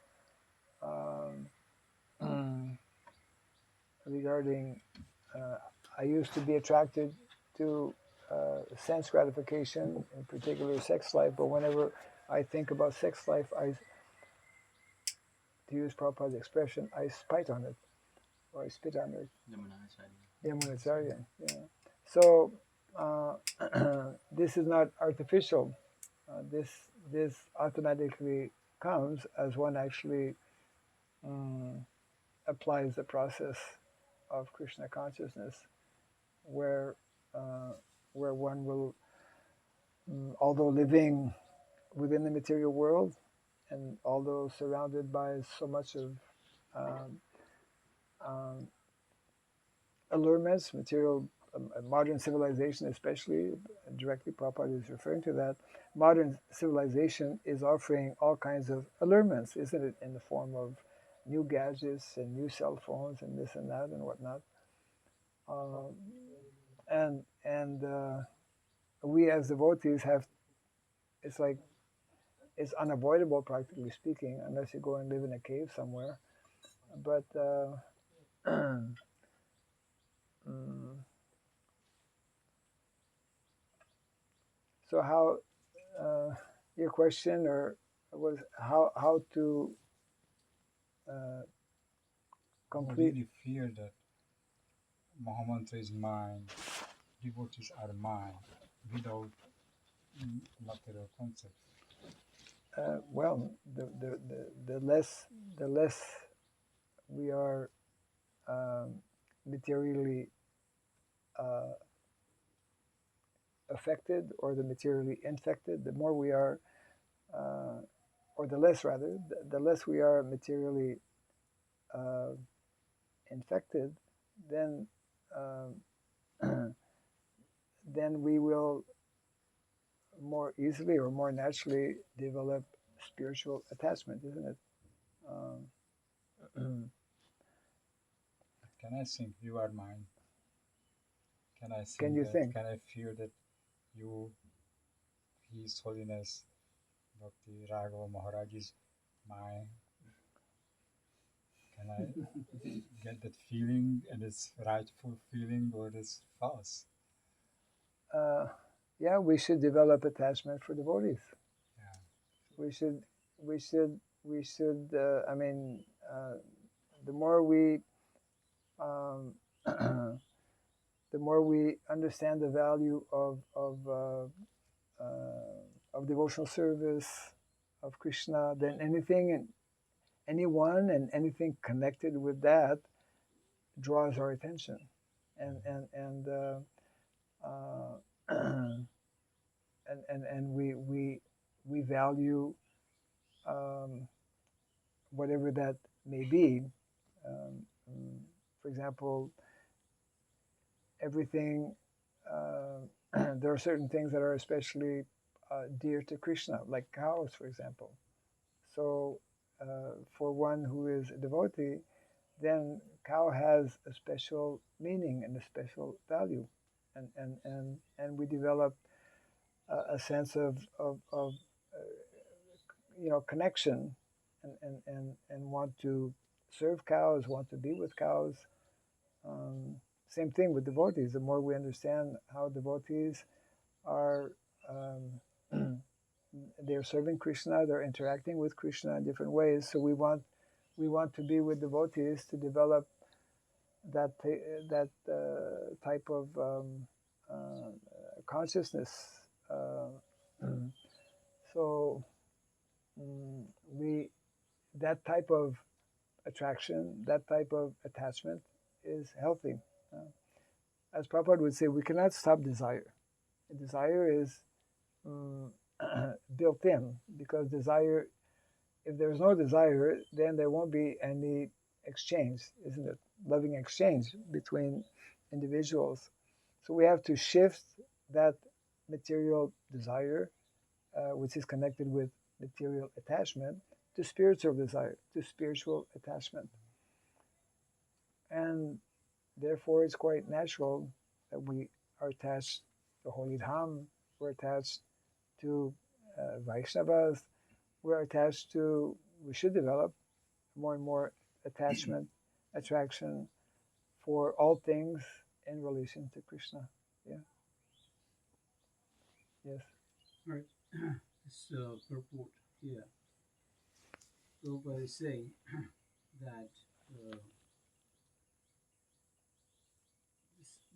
Speaker 1: regarding, I used to be attracted to sense gratification, in particular sex life, but whenever I think about sex life, to use Prabhupada's expression, I spite on it, or I spit on it. Yamunacharya. Yeah. So this is not artificial. This automatically comes as one actually applies the process of Krishna consciousness, where one will, although living within the material world, and although surrounded by so much of allurements, material, modern civilization especially, directly Prabhupada is referring to that, modern civilization is offering all kinds of allurements, isn't it, in the form of new gadgets and new cell phones and this and that and whatnot. And we as devotees have, it's like it's unavoidable, practically speaking, unless you go and live in a cave somewhere. But so how your question or was how to
Speaker 5: I
Speaker 1: complete?
Speaker 5: really fear that Mahamantra is mine, devotees are mine, without material concept.
Speaker 1: Well, the less we are materially affected or the materially infected, the more we are, or the less rather, the less we are materially infected, then then we will more easily or more naturally develop spiritual attachment, isn't it?
Speaker 5: Can I think you are mine? Can I think
Speaker 1: Can you
Speaker 5: that?
Speaker 1: think?
Speaker 5: Can I feel that you, His Holiness, Bhakti Raghava Maharaj is mine? Can I get that feeling and it's rightful feeling or it's false?
Speaker 1: Yeah, we should develop attachment for devotees.
Speaker 5: Yeah.
Speaker 1: We should, we should. I mean, the more we, um, the more we understand the value of devotional service of Krishna, then anything and anyone and anything connected with that draws our attention, and we value whatever that may be. Um, for example, everything. There are certain things that are especially dear to Krishna, like cows, for example. So, for one who is a devotee, then cow has a special meaning and a special value, and we develop a sense of connection, and want to serve cows, want to be with cows. Um, Same thing with devotees. The more we understand how devotees are, they're serving Krishna, they're interacting with Krishna in different ways. So we want to be with devotees to develop that type of consciousness. So we that type of attraction, that type of attachment is healthy. As Prabhupada would say, we cannot stop desire. Desire is built in, because desire, if there's no desire, then there won't be any exchange, isn't it? Loving exchange between individuals. So we have to shift that material desire, which is connected with material attachment, to spiritual desire, to spiritual attachment. And therefore, it's quite natural that we are attached to Holy Dham, we're attached to Vaishnavas, we should develop more and more attachment, attraction for all things in relation to Krishna. Yeah. Yes.
Speaker 6: Right. This purport here. Prabhupada is saying that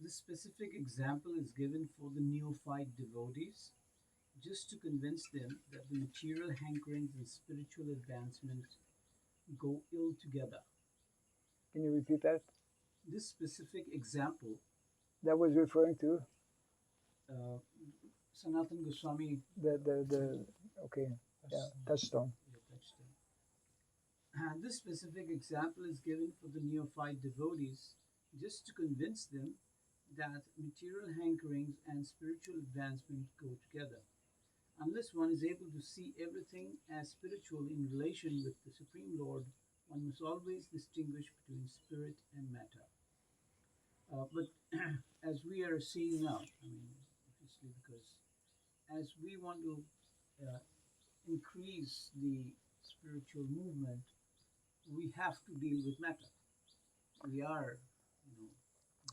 Speaker 6: this specific example is given for the neophyte devotees just to convince them that the material hankerings and spiritual advancement go ill together.
Speaker 1: Can you repeat that?
Speaker 6: This specific example,
Speaker 1: That was referring to
Speaker 6: Sanatana Goswami
Speaker 1: okay, yeah, touchstone.
Speaker 6: touched on. And this specific example is given for the neophyte devotees just to convince them that material hankerings and spiritual advancement go together. Unless one is able to see everything as spiritual in relation with the Supreme Lord, one must always distinguish between spirit and matter. But as we are seeing now, I mean, obviously, because as we want to increase the spiritual movement, we have to deal with matter. We are,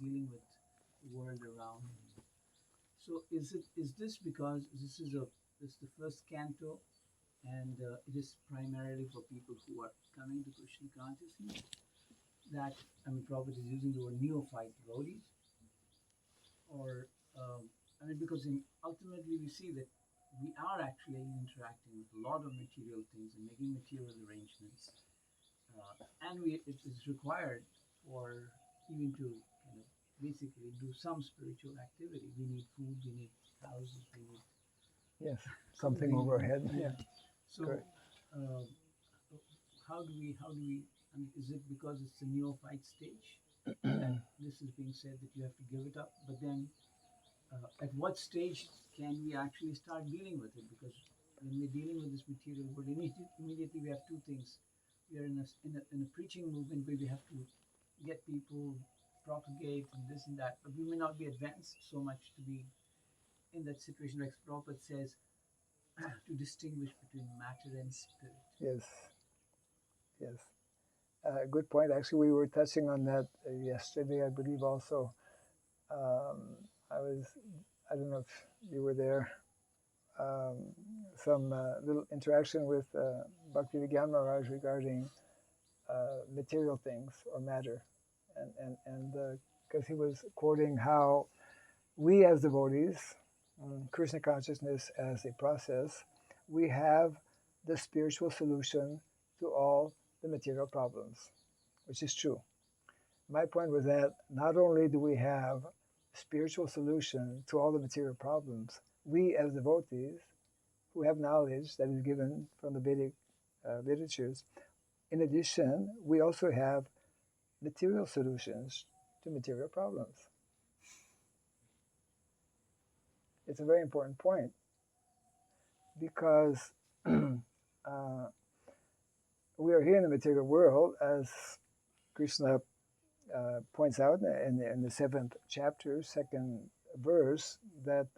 Speaker 6: dealing with the world around. So is this because this is the first canto, and it is primarily for people who are coming to Krishna consciousness? That Prabhupada is using the word neophyte devotees, or because ultimately we see that we are actually interacting with a lot of material things and making material arrangements, and it is required for even to kind of basically do some spiritual activity. We need food, we need houses, we need
Speaker 1: Yes, something
Speaker 6: clothing.
Speaker 1: overhead.
Speaker 6: Yeah. So,
Speaker 1: Correct.
Speaker 6: how do we? Is it because it's a neophyte stage that this is being said that you have to give it up? But then, at what stage can we actually start dealing with it? Because when we're dealing with this material world, immediately we have two things. We are in a preaching movement where we have to get people, propagate and this and that, but we may not be advanced so much to be in that situation. Like Prabhupada says, to distinguish between matter and spirit.
Speaker 1: Yes, yes. Good point. Actually, we were touching on that yesterday, I believe. Also, I don't know if you were there. Some little interaction with Bhakti Vigyan Maharaj regarding material things or matter, and because he was quoting how we as devotees, Krishna consciousness as a process, we have the spiritual solution to all the material problems, which is true. My point was that not only do we have spiritual solution to all the material problems, we as devotees who have knowledge that is given from the Vedic literatures, in addition, we also have material solutions to material problems. It's a very important point because we are here in the material world, as Krishna points out in the 7th chapter, 2nd verse, that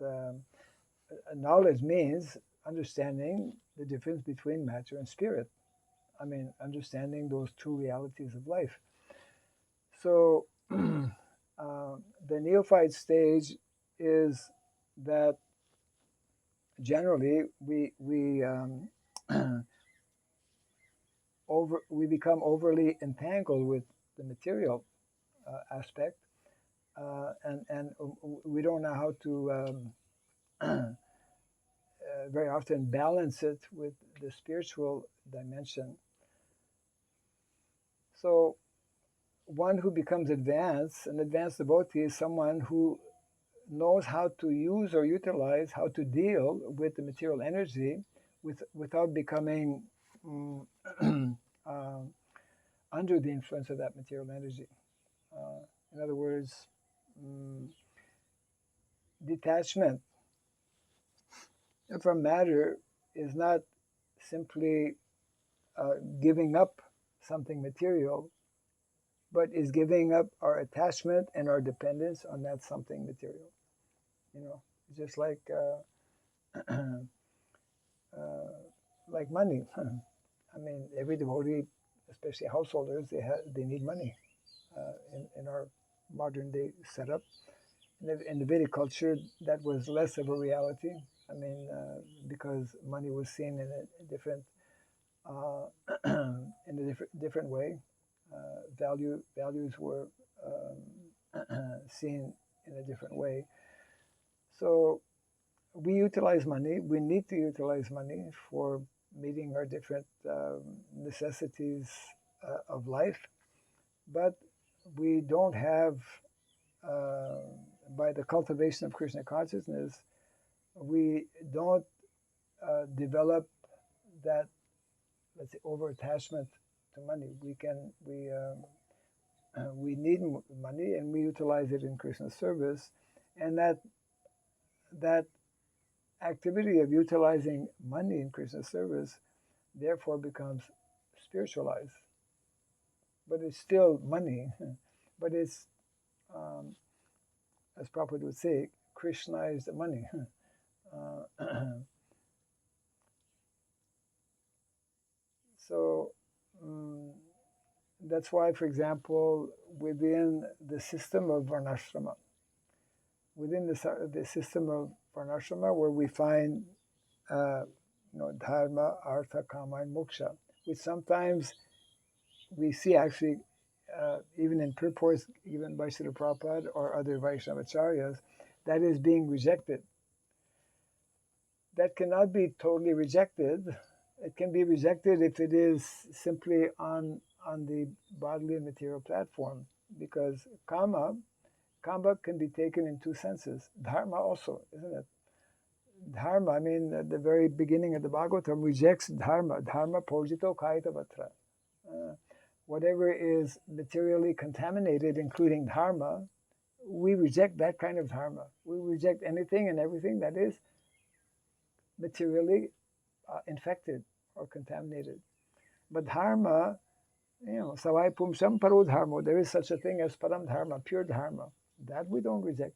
Speaker 1: knowledge means understanding the difference between matter and spirit. Understanding those two realities of life. So the neophyte stage is that generally we become overly entangled with the material aspect, and we don't know how to very often balance it with the spiritual dimension. So one who becomes an advanced devotee, is someone who knows how to use or utilize, how to deal with the material energy without becoming under the influence of that material energy. In other words, detachment from matter is not simply giving up something material, but is giving up our attachment and our dependence on that something material. Just like like money. Every devotee, especially householders, they need money in our modern day setup. In the Vedic culture, that was less of a reality. Because money was seen in a different different way. Values were seen in a different way. So we utilize money. We need to utilize money for meeting our different necessities of life, but we don't have, by the cultivation of Krishna consciousness, we don't develop that, let's say, over attachment to money. We need money, and we utilize it in Krishna's service, and that activity of utilizing money in Krishna's service therefore becomes spiritualized. But it's still money, but it's, as Prabhupada would say, Krishna is the money. So that's why, for example, within the system of varnashrama, within the system of varnashrama, where we find dharma, artha, kama, and moksha, which sometimes we see actually even in purports given by Srila Prabhupada or other Vaishnavacharyas, that is being rejected. That cannot be totally rejected. It can be rejected if it is simply on the bodily and material platform, because kama can be taken in two senses. Dharma also, isn't it? Dharma, I mean, at the very beginning of the Bhagavatam rejects dharma. Dharma pojito kaita vatra. Whatever is materially contaminated, including dharma, we reject that kind of dharma. We reject anything and everything that is materially infected or contaminated. But dharma, savai pumsam paro dharma, there is such a thing as param dharma, pure dharma. That we don't reject.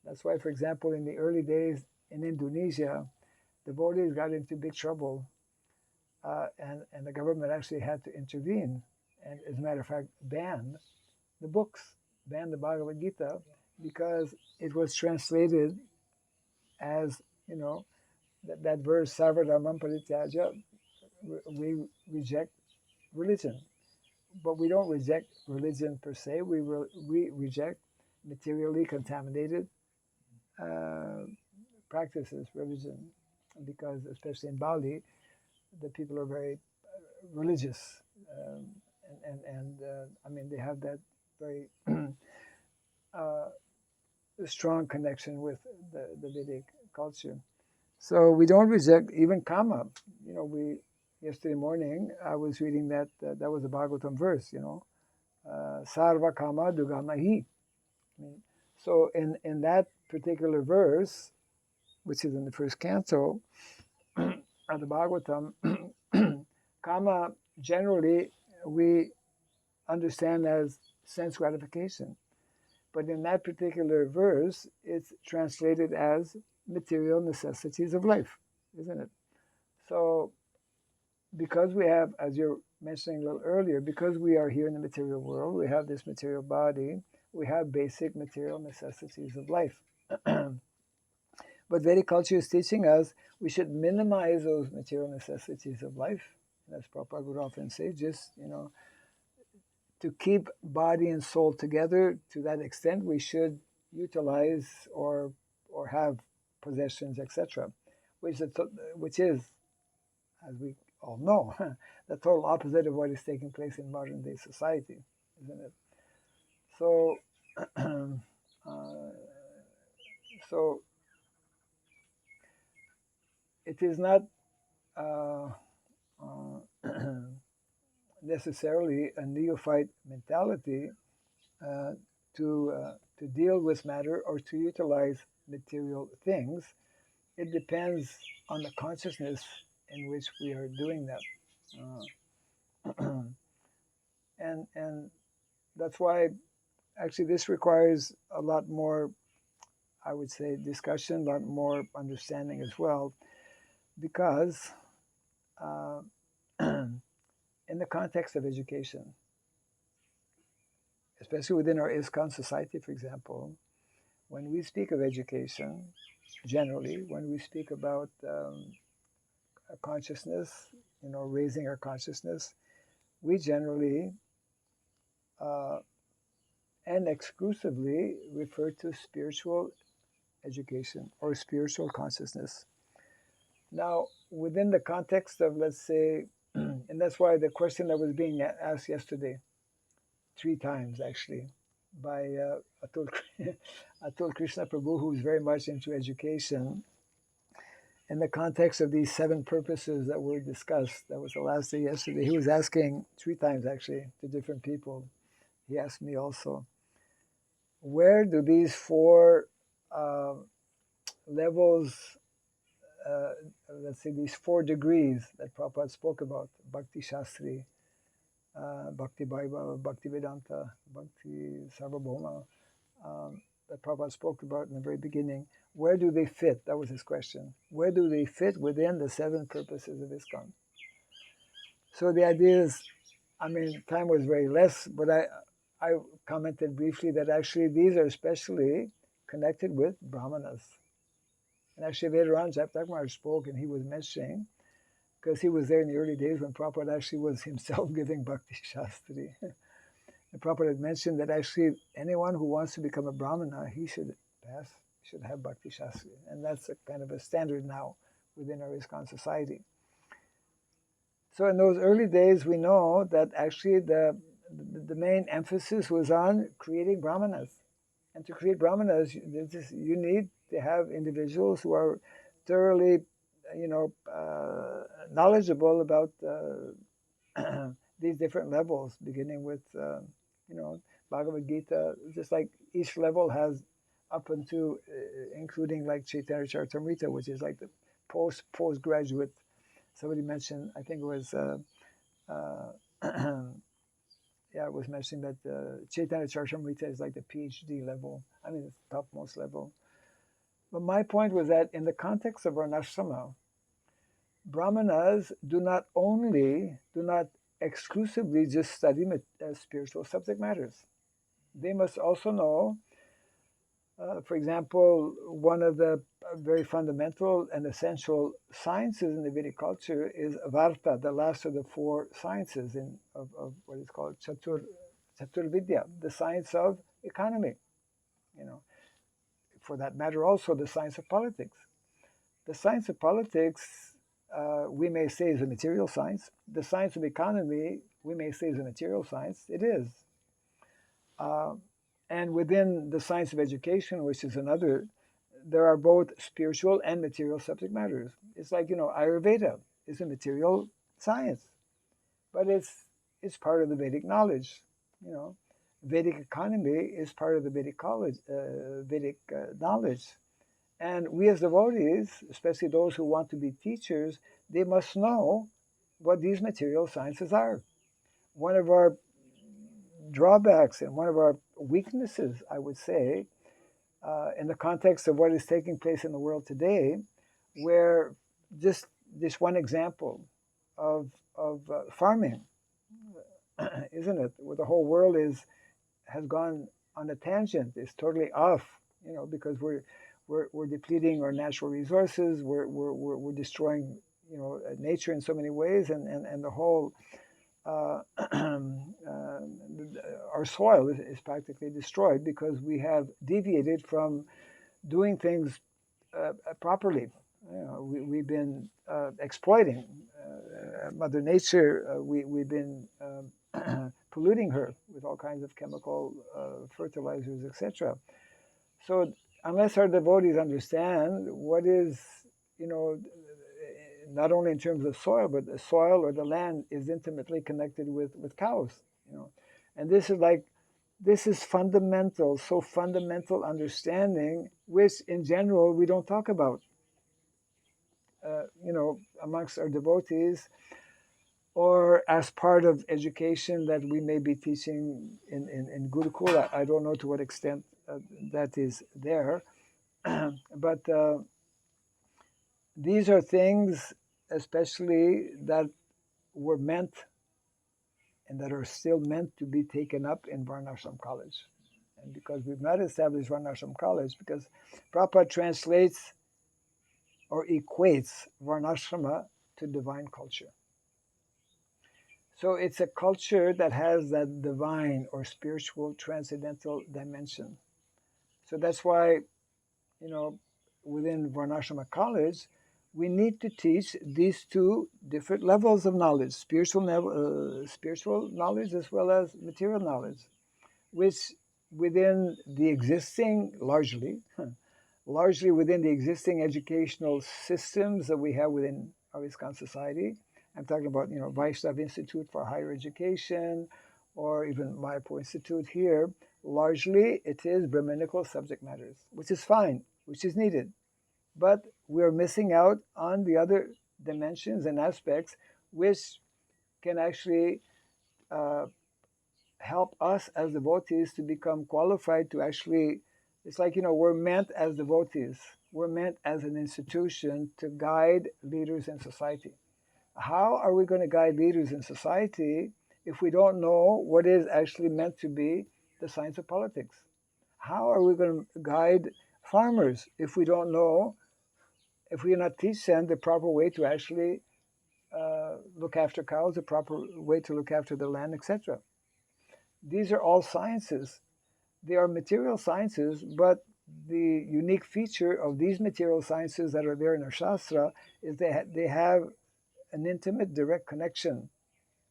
Speaker 1: That's why, for example, in the early days in Indonesia, devotees got into big trouble, and the government actually had to intervene, and as a matter of fact, ban the books, ban the Bhagavad Gita, because it was translated as, that verse, Sarvadharmam Parityaja, we reject religion. But we don't reject religion per se, we reject materially contaminated practices, religion, because especially in Bali, the people are very religious, and I mean, they have that very strong connection with the Vedic culture. So we don't reject even kama. Yesterday morning I was reading that was a Bhagavatam verse. Sarva kama dugamahi. So in that particular verse, which is in the first canto of the Bhagavatam, kama generally we understand as sense gratification. But in that particular verse, it's translated as material necessities of life, isn't it? So because we have, as you're mentioning a little earlier, because we are here in the material world, we have this material body, we have basic material necessities of life. But Vedic culture is teaching us we should minimize those material necessities of life. As Prabhupada would often say, just, to keep body and soul together to that extent, we should utilize or have possessions, etc., which is, as we all know, the total opposite of what is taking place in modern day society, isn't it? So, so it is not necessarily a neophyte mentality to deal with matter or to utilize material things. It depends on the consciousness in which we are doing that, and that's why actually this requires a lot more, I would say, discussion, a lot more understanding as well, because in the context of education, especially within our ISKCON society, for example, when we speak of education, generally, when we speak about consciousness, raising our consciousness, we generally and exclusively refer to spiritual education or spiritual consciousness. Now, within the context of, let's say, and that's why the question that was being asked yesterday, 3 times actually, by Atul Krishna Prabhu, who's very much into education, in the context of these 7 purposes that were discussed, that was the last day yesterday, he was asking 3 times actually to different people. He asked me also, where do these 4 levels, let's say these 4 degrees that Prabhupada spoke about, Bhakti Shastri, Bhakti Bible, Bhakti Vedanta, Bhakti Sarvabhauma, that Prabhupada spoke about in the very beginning, where do they fit? That was his question. Where do they fit within the 7 purposes of ISKCON? So the idea is, I mean, time was very less, but I commented briefly that actually these are especially connected with brahmanas. And actually later on, Japtakmar spoke and he was mentioning, because he was there in the early days when Prabhupada actually was himself giving Bhakti Shastri. And Prabhupada had mentioned that actually anyone who wants to become a brahmana, he should have Bhakti Shastri. And that's a kind of a standard now within our ISKCON society. So in those early days, we know that actually the main emphasis was on creating brahmanas. And to create brahmanas, you need to have individuals who are thoroughly, knowledgeable about these different levels, beginning with, Bhagavad Gita. Just like each level has up until, including like Chaitanya Charitamrita, which is like the postgraduate. Somebody mentioned, I think it was, it was mentioning that Chaitanya Charitamrita is like the PhD level. I mean, it's the topmost level. But my point was that in the context of varnashrama, brahmanas do not exclusively just study spiritual subject matters. They must also know, for example, one of the very fundamental and essential sciences in the Vedic culture is Varta, the last of the four sciences of what is called Chaturvidya, the science of economy. For that matter, also the science of politics. The science of politics, we may say, is a material science. The science of economy, we may say, is a material science. It is. And within the science of education, which is another, there are both spiritual and material subject matters. It's like, Ayurveda is a material science, but it's part of the Vedic knowledge. Vedic economy is part of the Vedic knowledge. And we as devotees, especially those who want to be teachers, they must know what these material sciences are. One of our drawbacks and one of our weaknesses, I would say, in the context of what is taking place in the world today, where just this one example of farming, isn't it? Where the whole world has gone on a tangent, is totally off, because we're depleting our natural resources, we're destroying, nature in so many ways, and the whole our soil is practically destroyed because we have deviated from doing things properly. We've been exploiting Mother Nature. We've been polluting her with all kinds of chemical fertilizers, etc. So unless our devotees understand what is, not only in terms of soil, but the soil or the land is intimately connected with cows, and this is fundamental, so fundamental understanding, which in general we don't talk about, amongst our devotees, or as part of education that we may be teaching in Gurukula. I don't know to what extent that is there, but these are things especially that were meant and that are still meant to be taken up in Varnashram College. And because we've not established Varnashram College, because Prabhupada translates or equates Varnashrama to divine culture. So it's a culture that has that divine or spiritual transcendental dimension. So that's why, within Varnashrama College, we need to teach these two different levels of knowledge, spiritual knowledge as well as material knowledge, which within the existing, largely within the existing educational systems that we have within our ISKCON society. I'm talking about, Vaishnav Institute for Higher Education, or even Mayapur Institute here. Largely, it is Brahminical subject matters, which is fine, which is needed. But we're missing out on the other dimensions and aspects which can actually help us as devotees to become qualified to actually, it's like, we're meant as devotees, we're meant as an institution to guide leaders in society. How are we going to guide leaders in society if we don't know what is actually meant to be the science of politics? How are we going to guide farmers if we don't know, if we not teach them the proper way to actually look after cows, the proper way to look after the land, etc.? These are all sciences. They are material sciences, but the unique feature of these material sciences that are there in our Shastra is they have an intimate, direct connection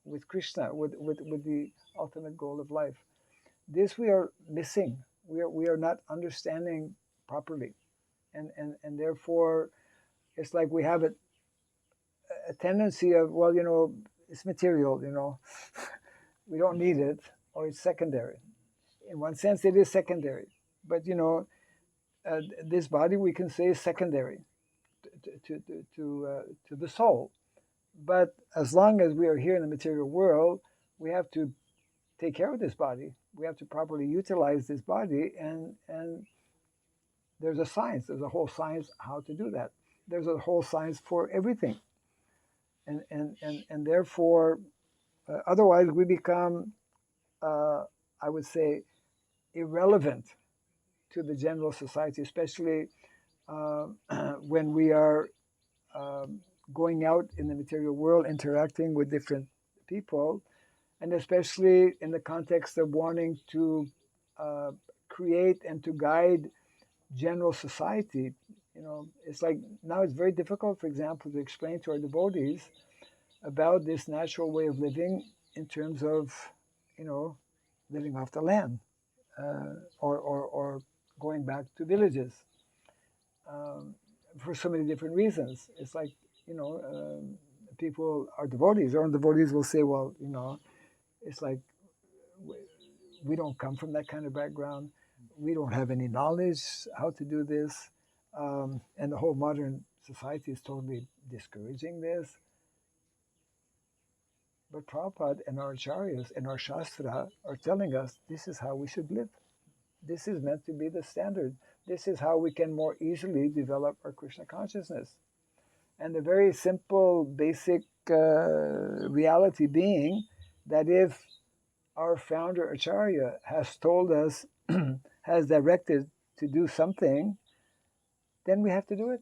Speaker 1: with Krishna, with the ultimate goal of life. This we are missing. We are not understanding properly. And therefore, it's like we have a tendency of, well, it's material, we don't need it, or it's secondary. In one sense, it is secondary. But, this body we can say is secondary to the soul. But as long as we are here in the material world, we have to take care of this body. We have to properly utilize this body, and there's a science. There's a whole science how to do that. There's a whole science for everything, and therefore, otherwise we become, I would say, irrelevant to the general society, especially when we are going out in the material world, interacting with different people, and especially in the context of wanting to create and to guide general society. It's like now it's very difficult, for example, to explain to our devotees about this natural way of living in terms of, living off the land, or going back to villages, for so many different reasons. It's like, people, our own devotees will say, well, it's like we don't come from that kind of background. We don't have any knowledge how to do this. And the whole modern society is totally discouraging this. But Prabhupada and our acharyas and our shastra are telling us this is how we should live. This is meant to be the standard. This is how we can more easily develop our Krishna consciousness. And the very simple, basic reality being that if our founder Acharya has told us, has directed to do something, then we have to do it.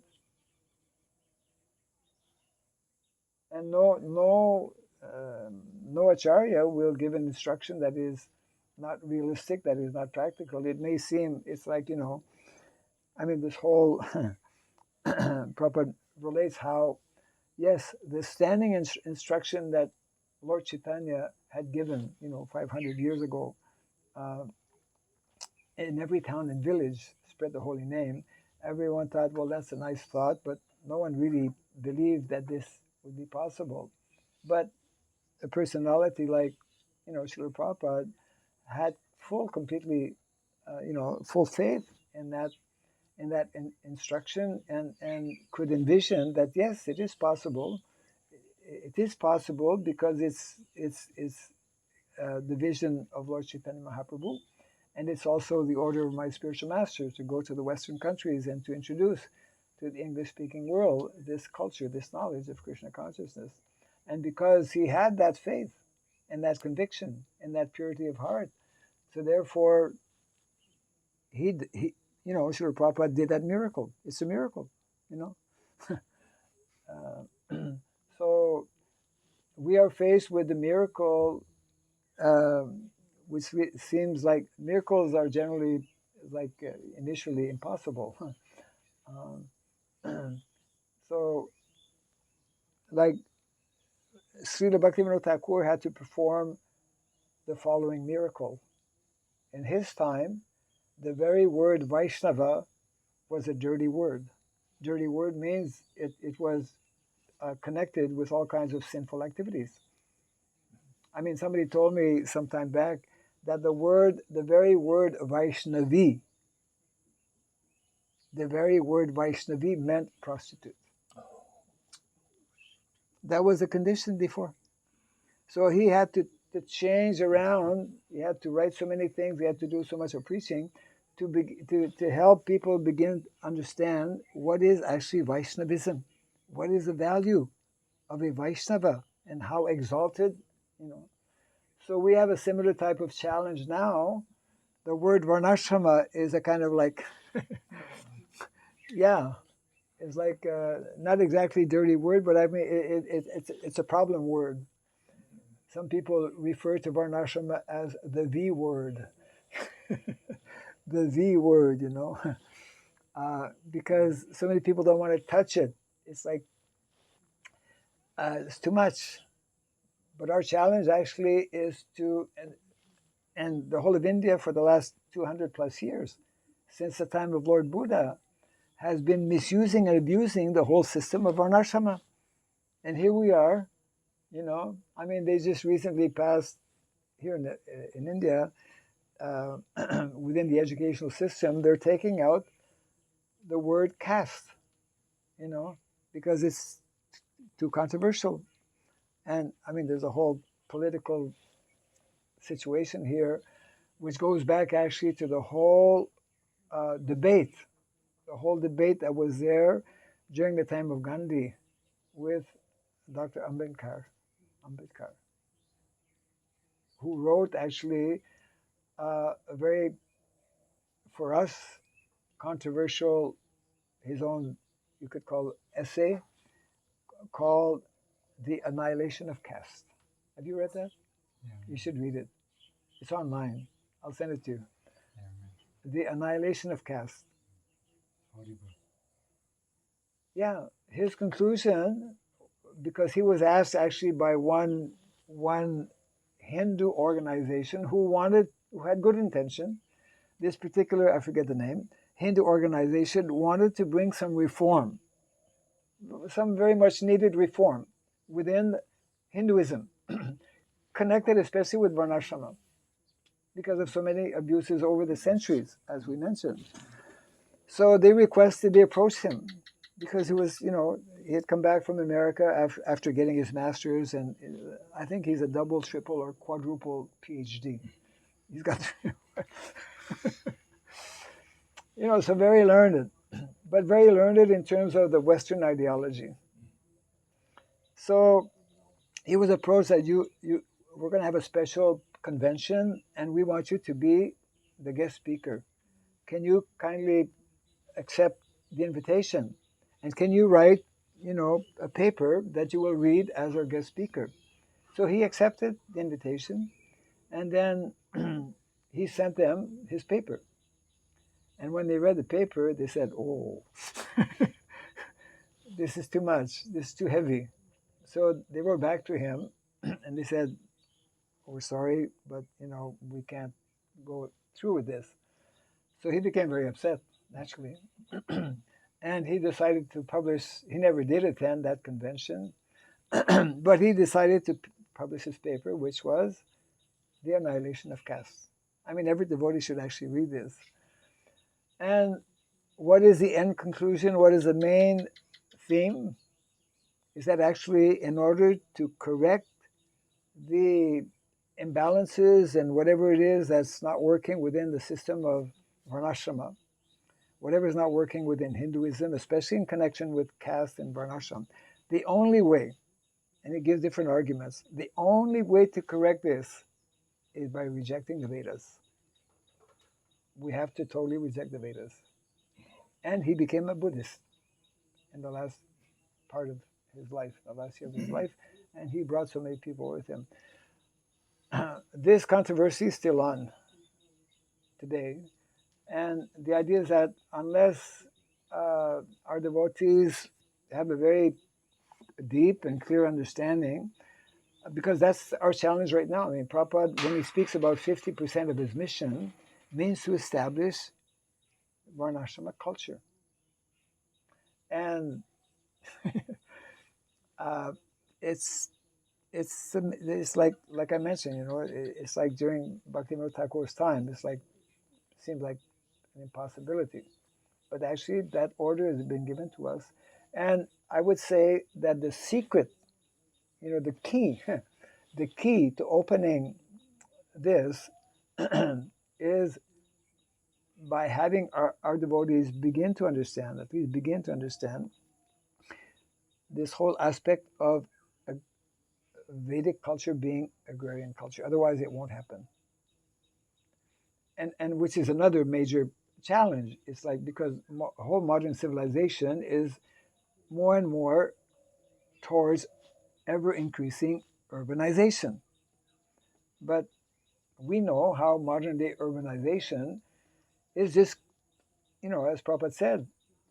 Speaker 1: And no Acharya will give an instruction that is not realistic, that is not practical. It may seem, it's like, this whole Prabhupada relates how, yes, the standing instruction that Lord Chaitanya had given, 500 years ago, in every town and village, spread the holy name. Everyone thought, well, that's a nice thought, but no one really believed that this would be possible. But a personality like, Srila Prabhupada had full faith in that instruction, and could envision that yes, it is possible. It is possible because it's the vision of Lord Chaitanya Mahaprabhu, and it's also the order of my spiritual masters to go to the Western countries and to introduce to the English-speaking world this culture, this knowledge of Krishna consciousness. And because he had that faith and that conviction and that purity of heart, so therefore Srila Prabhupada did that miracle. It's a miracle, So we are faced with the miracle, which seems like miracles are generally initially impossible. So, like Srila Bhaktivinoda Thakur had to perform the following miracle. In his time, the very word Vaishnava was a dirty word. Dirty word means it was connected with all kinds of sinful activities. Somebody told me some time back that the very word Vaishnavi, meant prostitute. That was the condition before. So he had to change around. He had to write so many things. He had to do so much of preaching to help people begin to understand what is actually Vaishnavism. What is the value of a Vaishnava and how exalted, you know. So we have a similar type of challenge now. The word varnashrama is a kind of like, yeah, it's like not exactly dirty word, but I mean it's a problem word. Some people refer to varnashrama as the V word, the V word, you know, because so many people don't want to touch it. It's like it's too much. But our challenge actually is to, and the whole of India for the last 200 plus years, since the time of Lord Buddha, has been misusing and abusing the whole system of varnashrama. And here we are, you know, I mean, they just recently passed here in India, within the educational system, they're taking out the word caste, you know, because it's too controversial. And I mean, there's a whole political situation here, which goes back actually to the whole debate, the whole debate that was there during the time of Gandhi with Dr. Ambedkar, who wrote actually a very, for us, controversial, his own, you could call essay, called The Annihilation of Caste. Have you read that?
Speaker 5: Yeah.
Speaker 1: You should read it. It's online. I'll send it to you.
Speaker 5: Yeah, man.
Speaker 1: The Annihilation of Caste.
Speaker 5: Horrible.
Speaker 1: Yeah, his conclusion, because he was asked actually by one Hindu organization who had good intention. This particular, I forget the name, Hindu organization wanted to bring some reform, some very much needed reform within Hinduism, connected especially with varnashrama, because of so many abuses over the centuries, as we mentioned. So they approached him because he was, you know, he had come back from America after getting his master's, and I think he's a double, triple, or quadruple PhD. He's got, you know, so very learned, but very learned in terms of the Western ideology. So he was approached that we're going to have a special convention, and we want you to be the guest speaker. Can you kindly accept the invitation? And can you write, you know, a paper that you will read as our guest speaker? So he accepted the invitation, and then he sent them his paper. And when they read the paper, they said, "Oh, this is too much. This is too heavy." So they wrote back to him, and they said, "We're sorry, but you know we can't go through with this." So he became very upset, naturally. And he decided to publish. He never did attend that convention, but he decided to publish his paper, which was The Annihilation of Caste. I mean, every devotee should actually read this. And what is the end conclusion? What is the main theme? Is that actually, in order to correct the imbalances and whatever it is that's not working within the system of varnashrama, whatever is not working within Hinduism, especially in connection with caste and varnashram, the only way, and it gives different arguments, the only way to correct this is by rejecting the Vedas. We have to totally reject the Vedas. And he became a Buddhist in the last part of his life, the last year of his life, and he brought so many people with him. This controversy is still on today. And the idea is that unless our devotees have a very deep and clear understanding, because that's our challenge right now. I mean, Prabhupada, when he speaks about 50% of his mission, means to establish Varnashrama culture. And it's like I mentioned, you know, it's like during Bhaktivinoda Thakur's time, seemed like an impossibility. But actually, that order has been given to us. And I would say that the secret, you know, the key to opening this is by having our devotees begin to understand, at least begin to understand, this whole aspect of Vedic culture being agrarian culture. Otherwise, it won't happen. And which is another major challenge. It's like because whole modern civilization is more and more towards ever increasing urbanization. But we know how modern day urbanization is just, as Prabhupada said,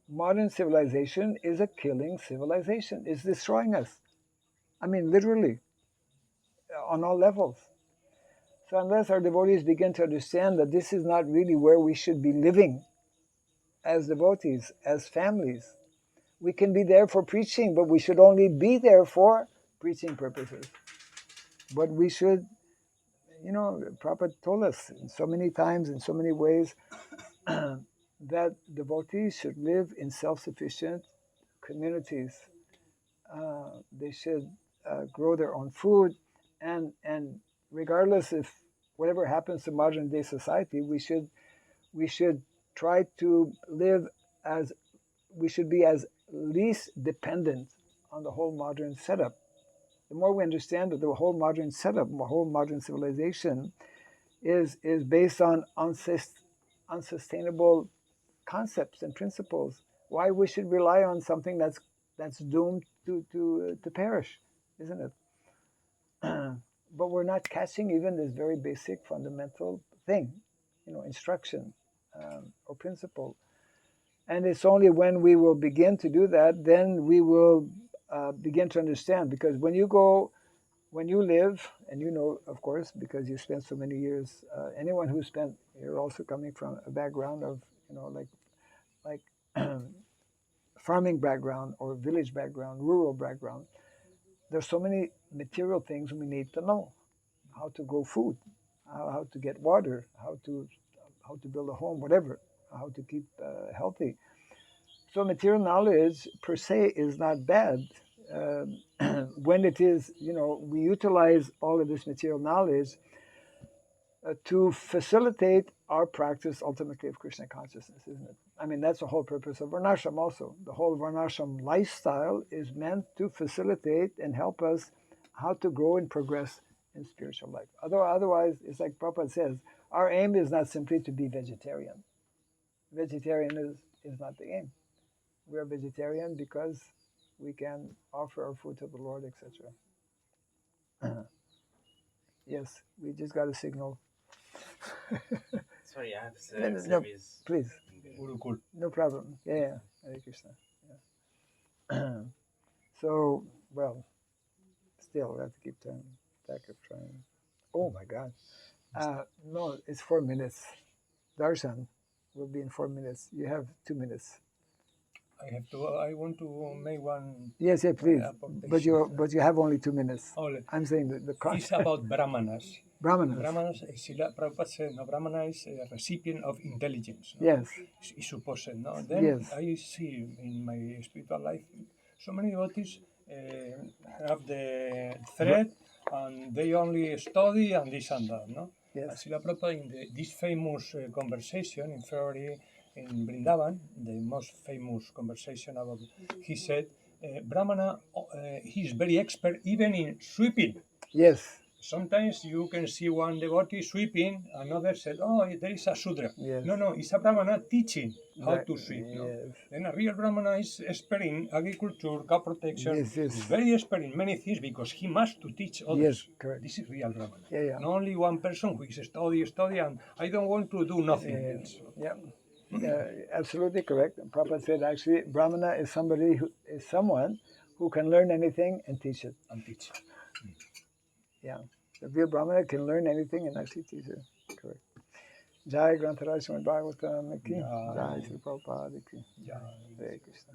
Speaker 1: modern civilization is a killing civilization. It's destroying us. I mean, literally, on all levels. So unless our devotees begin to understand that this is not really where we should be living as devotees, as families, we can be there for preaching, but we should only be there for preaching purposes. But we should, Prabhupada told us so many times, in so many ways, that devotees should live in self-sufficient communities. They should grow their own food, and regardless if whatever happens to modern day society, we should try to live as we should be as least dependent on the whole modern setup. The more we understand that the whole modern setup, the whole modern civilization is based on unsustainable concepts and principles, why we should rely on something that's doomed to perish, isn't it? But we're not catching even this very basic fundamental thing, instruction or principle. And it's only when we will begin to do that, then we will begin to understand. Because when you live, and of course, because you spent so many years, anyone who spent, you're also coming from a background of, like farming background or village background, rural background, there's so many material things we need to know. How to grow food, how to get water, how to build a home, whatever, how to keep healthy. So material knowledge per se is not bad. When it is, we utilize all of this material knowledge to facilitate our practice ultimately of Krishna consciousness, isn't it? I mean, that's the whole purpose of Varnashram also. The whole Varnashram lifestyle is meant to facilitate and help us how to grow and progress in spiritual life. Otherwise, it's like Prabhupada says, our aim is not simply to be vegetarian. Vegetarian is not the aim. We are vegetarian because we can offer our food to the Lord, etc. Yes, we just got a signal.
Speaker 3: Sorry, I have
Speaker 1: No,
Speaker 3: service.
Speaker 1: please.
Speaker 4: Gurukul.
Speaker 1: No problem. Yeah. Hare Krishna. Yeah. So, well, still, we have to keep track of trying. Oh my God. No, it's 4 minutes. Darshan will be in 4 minutes. You have 2 minutes.
Speaker 4: I want to make one.
Speaker 1: Yes, please.
Speaker 4: apportation.
Speaker 1: But you have only 2 minminutes.
Speaker 4: Only.
Speaker 1: I'm saying that the
Speaker 4: It's about Brahmanas.
Speaker 1: Brahmanas.
Speaker 4: Brahmanas, Srila Prabhupada said, no, Brahmana is a recipient of intelligence. No?
Speaker 1: Yes.
Speaker 4: Is supposed, no? Then
Speaker 1: Yes.
Speaker 4: I see in my spiritual life, so many devotees have the thread and they only study and this and that, no?
Speaker 1: Yes.
Speaker 4: Srila Prabhupada, in this famous conversation in February in Vrindavan, the most famous conversation about, he said, Brahmana, he is very expert even in sweeping.
Speaker 1: Yes.
Speaker 4: Sometimes you can see one devotee sweeping, another said, oh, there is a Sudra.
Speaker 1: Yes.
Speaker 4: No, it's a Brahmana teaching how
Speaker 1: Right.
Speaker 4: to sweep. No?
Speaker 1: Yes.
Speaker 4: Then a real Brahmana is expert in agriculture, cow protection.
Speaker 1: Yes.
Speaker 4: He's very expert in many things because he must to teach others.
Speaker 1: Yes, correct.
Speaker 4: This is real Brahmana.
Speaker 1: Yeah.
Speaker 4: Not only one person who is study, and I don't want to do nothing else.
Speaker 1: Yeah. Absolutely correct. And Prabhupada said actually Brahmana is someone who can learn anything and teach it.
Speaker 4: And teach.
Speaker 1: Yeah. The real Brahmana can learn anything and actually teach it. Correct. Jai Grantaraj Srimad Bhagavatam ki. Jai Sri Prabhupada ki. Jai Hare Krishna.